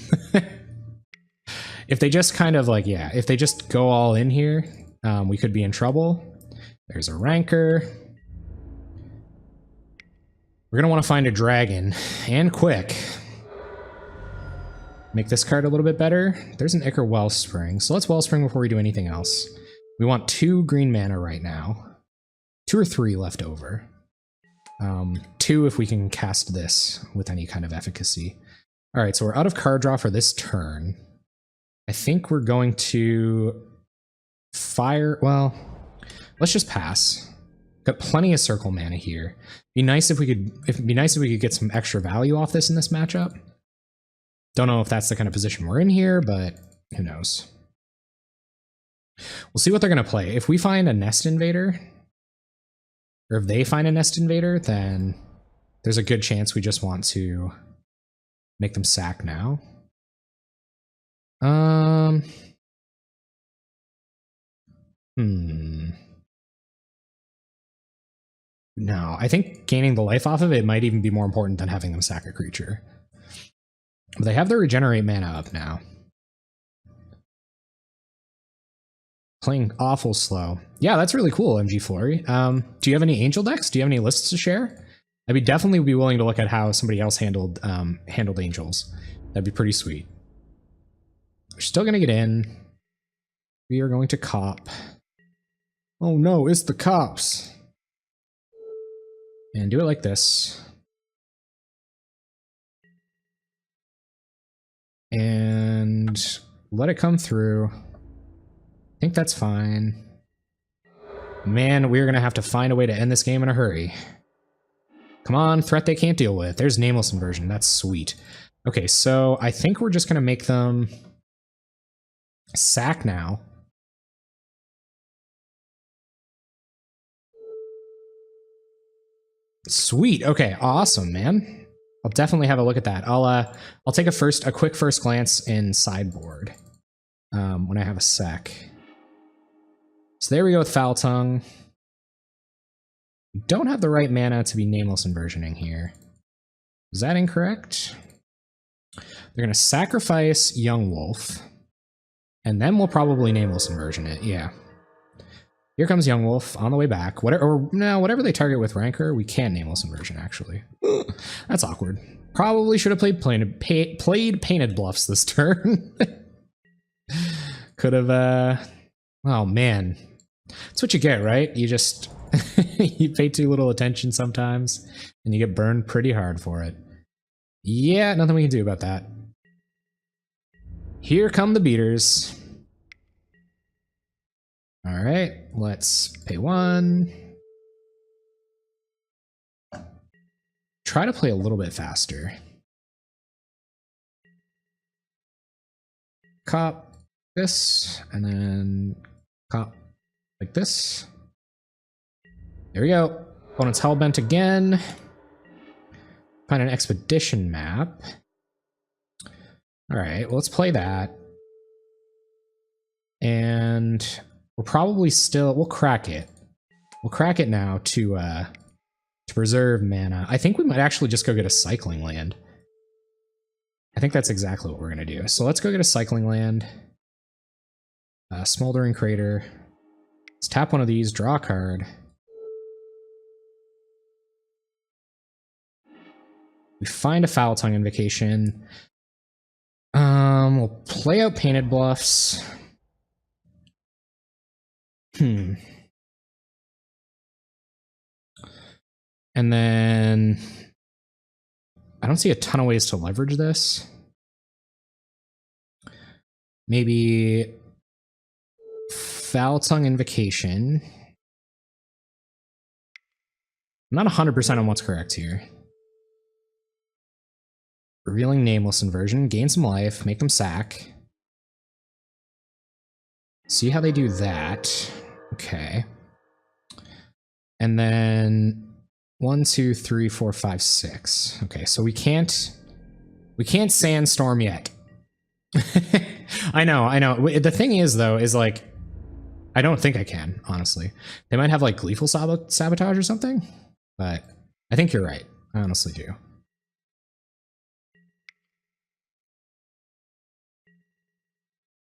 If they just kind of like, yeah, if they just go all in here, we could be in trouble. There's a Rancor. We're gonna want to find a dragon, and quick. Make this card a little bit better. There's an Ichor Wellspring, so let's Wellspring before we do anything else. We want 2 green mana right now. 2 or 3 left over. 2 if we can cast this with any kind of efficacy. Alright, so we're out of card draw for this turn. I think we're going to fire... Well, let's just pass. Got plenty of circle mana here. Be nice if we could... It'd be nice if we could get some extra value off this in this matchup. Don't know if that's the kind of position we're in here, but who knows. We'll see what they're going to play. If we find a Nest Invader, or if they find a Nest Invader, then there's a good chance we just want to make them sack now. No, I think gaining the life off of it might even be more important than having them sack a creature. But they have their regenerate mana up now. Playing awful slow. Yeah, that's really cool, MG Flurry. Do you have any Angel decks? Do you have any lists to share? I'd be definitely be willing to look at how somebody else handled Angels. That'd be pretty sweet. We're still gonna get in. We are going to cop. Oh no, it's the cops. And do it like this. And let it come through. I think that's fine. Man, we're gonna have to find a way to end this game in a hurry. Come on, threat they can't deal with. There's Nameless Inversion. That's sweet. Okay, so I think we're just gonna make them sack now. Sweet. Okay, awesome, man. I'll definitely have a look at that. I'll take a quick first glance in sideboard when I have a sec. So there we go with Foul Tongue. We don't have the right mana to be Nameless Inversioning here. Is that incorrect? They're gonna sacrifice Young Wolf, and then we'll probably Nameless Inversion it. Yeah. Here comes Young Wolf on the way back. Whatever they target with Rancor, we can Nameless Inversion, actually. That's awkward. Probably should have played Painted Bluffs this turn. Could have, oh man. That's what you get, right? You just, you pay too little attention sometimes, and you get burned pretty hard for it. Yeah, nothing we can do about that. Here come the beaters. All right, let's pay 1. Try to play a little bit faster. Cop this, and then cop like this. There we go. Opponent's Hellbent again. Find an expedition map. All right, well, let's play that. And we'll probably still, we'll crack it. We'll crack it now to preserve mana. I think we might actually just go get a cycling land. I think that's exactly what we're gonna do. So let's go get a cycling land. Smoldering Crater. Let's tap one of these, draw a card. We find a Foul Tongue Invocation. We'll play out Painted Bluffs. And then I don't see a ton of ways to leverage this. Maybe Foul Tongue Invocation. I'm not 100% on what's correct here. Revealing Nameless Inversion, gain some life, make them sack. See how they do that. Okay. And then 1, 2, 3, 4, 5, 6. Okay, so we can't Sandstorm yet. I know. The thing is, though, is like, I don't think I can, honestly. They might have like Gleeful Sabotage or something, but I think you're right. I honestly do.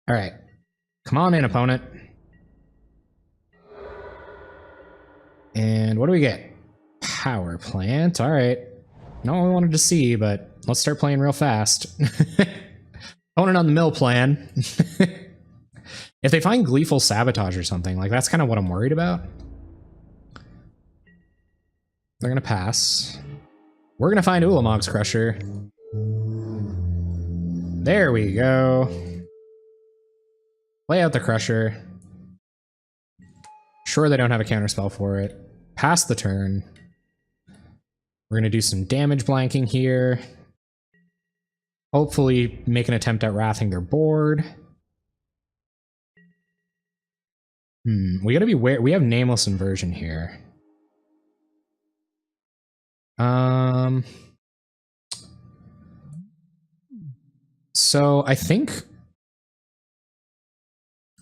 All right, come on in, opponent. And what do we get? Power Plant. All right. Not what we wanted to see, but let's start playing real fast. Opponent on the mill plan. If they find Gleeful Sabotage or something, like that's kind of what I'm worried about. They're gonna pass. We're gonna find Ulamog's Crusher. There we go. Play out the Crusher. Sure, they don't have a counterspell for it. Pass the turn. We're gonna do some damage blanking here. Hopefully make an attempt at wrathing their board. We gotta be aware. We have Nameless Inversion here. So I think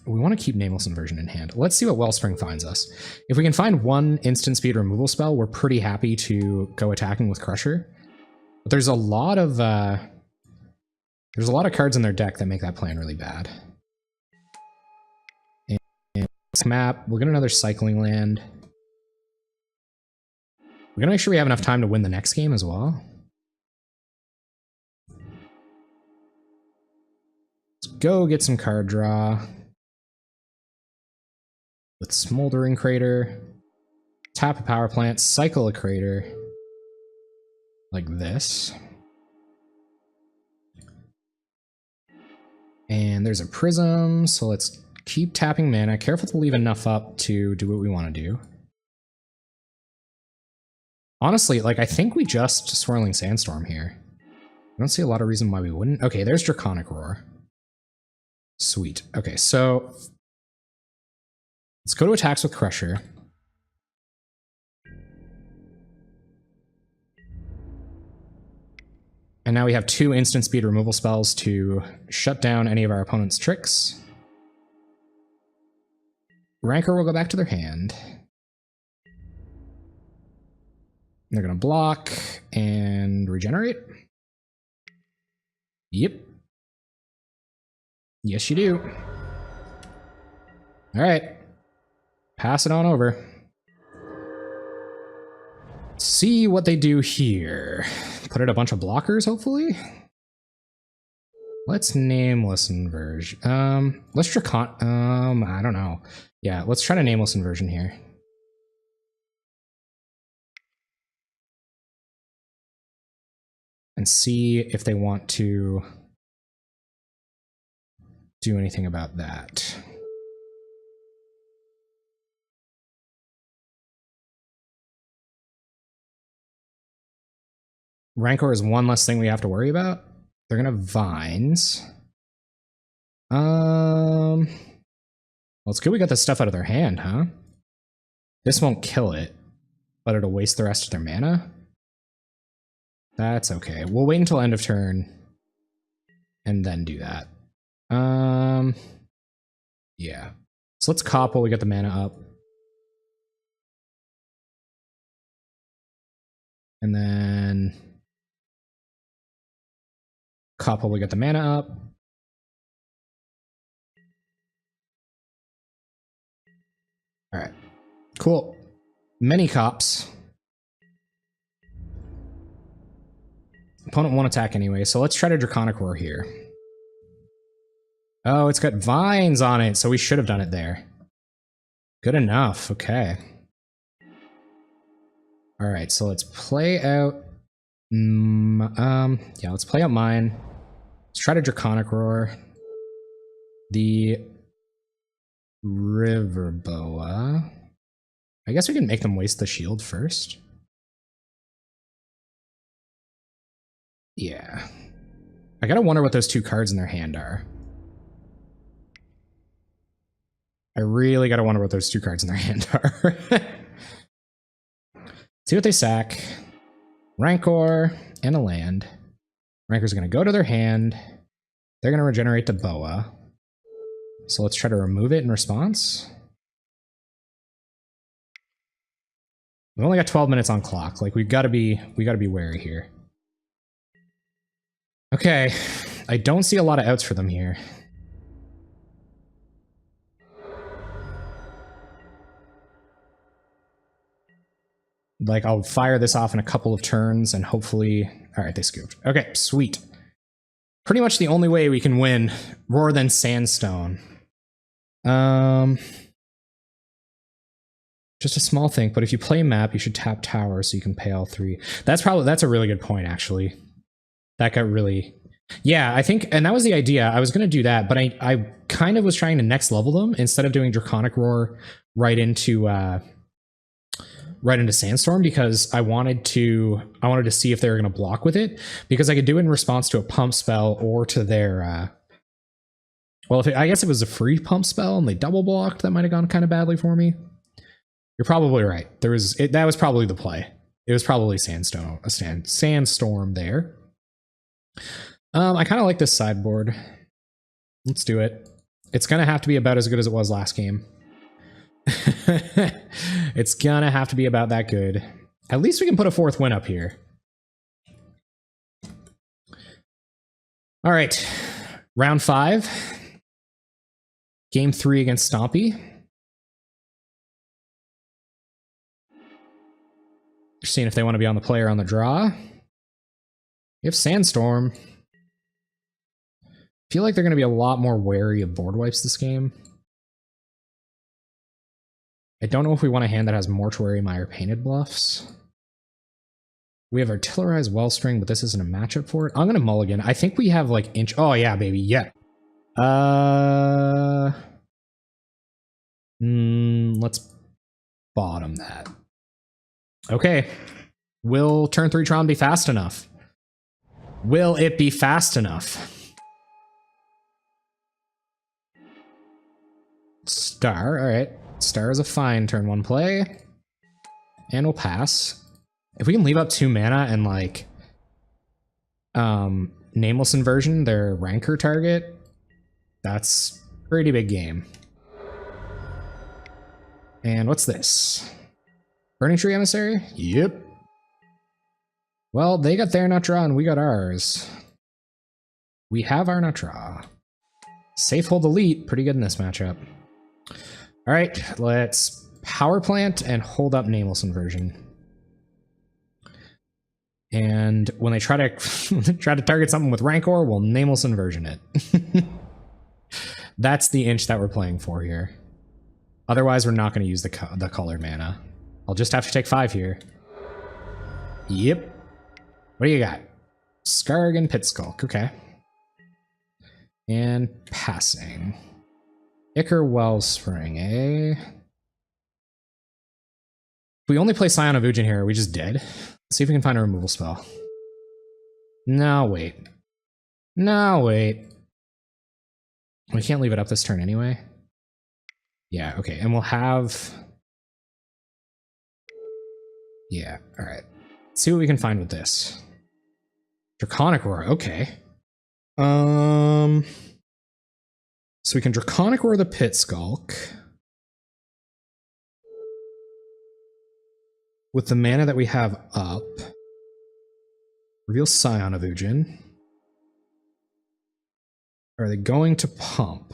we want to keep Nameless Inversion in hand. Let's see what Wellspring finds us. If we can find one instant speed removal spell, we're pretty happy to go attacking with Crusher. But there's a lot of cards in their deck that make that plan really bad. And map, we'll get another Cycling Land. We're gonna make sure we have enough time to win the next game as well. Let's go get some card draw. With Smoldering Crater, tap a Power Plant, cycle a Crater, like this. And there's a Prism, so let's keep tapping mana. Careful to leave enough up to do what we want to do. Honestly, like, I think we just Swirling Sandstorm here. I don't see a lot of reason why we wouldn't. Okay, there's Draconic Roar. Sweet. Okay, so let's go to attacks with Crusher. And now we have 2 instant speed removal spells to shut down any of our opponent's tricks. Rancor will go back to their hand. They're going to block and regenerate. Yep. Yes, you do. All right. Pass it on over. See what they do here. Put out a bunch of blockers, hopefully. Let's Nameless Inversion. Let's Dracon. I don't know. Yeah, let's try to Nameless Inversion here. And see if they want to do anything about that. Rancor is one less thing we have to worry about. They're gonna Vines. Well, it's good we got this stuff out of their hand, huh? This won't kill it, but it'll waste the rest of their mana. That's okay. We'll wait until end of turn and then do that. Yeah. So let's cop while we get the mana up. And then cop while we get the mana up. All right. Cool. Many cops. Opponent won't attack anyway, so let's try to Draconic Roar here. Oh, it's got vines on it, so we should have done it there. Good enough, okay. Alright, so let's play out... yeah, let's play out mine. Let's try to Draconic Roar. The River Boa. I guess we can make them waste the shield first. Yeah. I gotta wonder what those two cards in their hand are. I really gotta wonder what those two cards in their hand are. See what they sack. Rancor and a land. Rancor's gonna go to their hand. They're gonna regenerate the Boa. So let's try to remove it in response. We've only got 12 minutes on clock. Like we gotta be wary here. Okay, I don't see a lot of outs for them here. Like, I'll fire this off in a couple of turns and hopefully... Alright, they scooped. Okay, sweet. Pretty much the only way we can win Roar than Sandstone. Just a small thing, but if you play map, you should tap tower so you can pay all three. That's a really good point, actually. That got really... Yeah, I think... And that was the idea. I was going to do that, but I kind of was trying to next level them instead of doing Draconic Roar right into Sandstorm, because I wanted to see if they were going to block with it, because I could do it in response to a pump spell or to their well, I guess it was a free pump spell and they double blocked, that might have gone kind of badly for me. You're probably right. That was probably the play. It was probably Sandstorm there. I kind of like this sideboard. Let's do it. It's going to have to be about as good as it was last game. It's gonna have to be about that good. At least we can put a fourth win up here. All right, round 5. Game 3 against Stompy. Just seeing if they want to be on the play or on the draw. We have Sandstorm. I feel like they're going to be a lot more wary of board wipes this game. I don't know if we want a hand that has Mortuary Mire Painted Bluffs. We have Artillerized Wellspring, but this isn't a matchup for it. I'm gonna mulligan. I think we have like inch... Oh yeah, baby, yeah. Let's bottom that. Okay. Will turn 3 Tron be fast enough? Will it be fast enough? Star, alright. Star is a fine turn 1 play. And we'll pass. If we can leave up 2 mana and like Nameless Inversion, their Rancor target, that's pretty big game. And what's this? Burning Tree Emissary? Yep. Well, they got their nut draw and we got ours. We have our nut draw. Safe hold elite, pretty good in this matchup. All right, let's power plant and hold up Nameless Inversion. And when they try to target something with Rancor, we'll Nameless Inversion it. That's the inch that we're playing for here. Otherwise, we're not going to use the colored mana. I'll just have to take 5 here. Yep. What do you got? Skargan Pitskulk. Okay. And passing. Ichor Wellspring, eh? If we only play Scion of Ujin here, are we just dead? Let's see if we can find a removal spell. No, wait. No, wait. We can't leave it up this turn anyway. Yeah, okay, and we'll have... Yeah, alright. Let's see what we can find with this. Draconic Roar, okay. So we can Draconic Roar the Pitskulk with the mana that we have up. Reveal Scion of Ujin. Are they going to pump?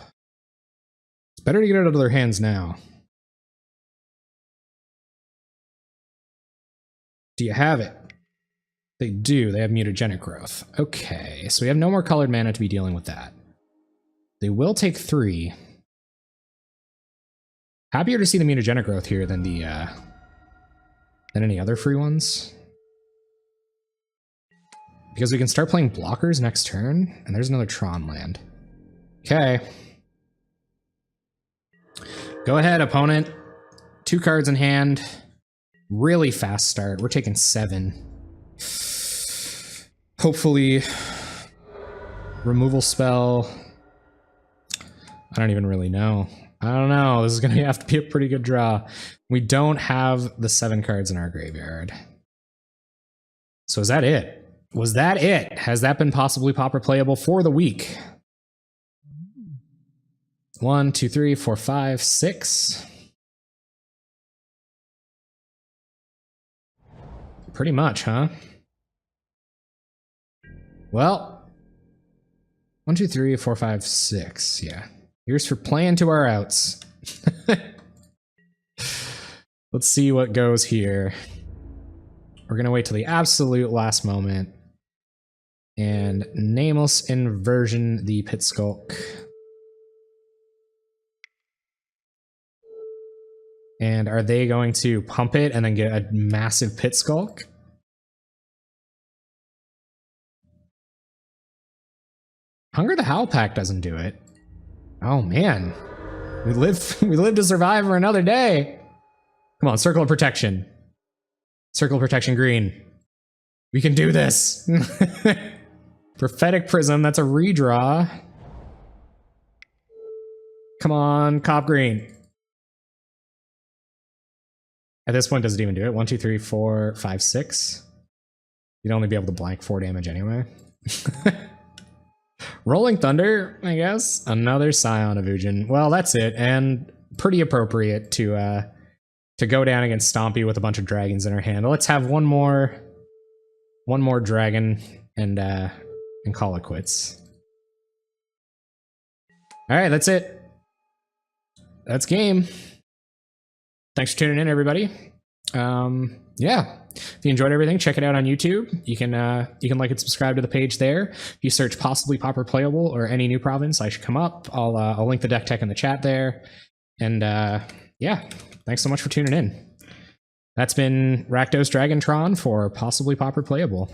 It's better to get it out of their hands now. Do you have it? They do. They have Mutagenic Growth. Okay, so we have no more colored mana to be dealing with that. They will take 3. Happier to see the mutagenic growth here than the than any other free ones. Because we can start playing blockers next turn, and there's another Tron land. Okay. Go ahead, opponent. 2 cards in hand. Really fast start. We're taking 7. Hopefully, removal spell. I don't even really know. I don't know. This is going to have to be a pretty good draw. We don't have the 7 cards in our graveyard. So is that it? Was that it? Has that been possibly Pauper playable for the week? 1, 2, 3, 4, 5, 6. Pretty much, huh? Well, 1, 2, 3, 4, 5, 6. Yeah. Here's for playing to our outs. Let's see what goes here. We're going to wait till the absolute last moment. And Nameless Inversion the Pit Skulk. And are they going to pump it and then get a massive Pit Skulk? Hunger the Howl Pack doesn't do it. Oh man. We live to survive for another day. Come on, Circle of Protection. Circle of Protection green. We can do this. Prophetic Prism, that's a redraw. Come on, Cop green. At this point, does it even do it? 1, 2, 3, 4, 5, 6. You'd only be able to blank 4 damage anyway. Rolling Thunder, I guess. Another Scion of Ujin. Well, that's it, and pretty appropriate to go down against Stompy with a bunch of dragons in her hand. Let's have one more dragon and call it quits. All right, that's it. That's game. Thanks for tuning in, everybody. Yeah, if you enjoyed everything, check it out on YouTube. You can like and subscribe to the page there. If you search possibly Pauper Playable or any new province, I should come up. I'll link the deck tech in the chat there. And yeah, thanks so much for tuning in. That's been Rakdos Dragon Tron for possibly Pauper Playable.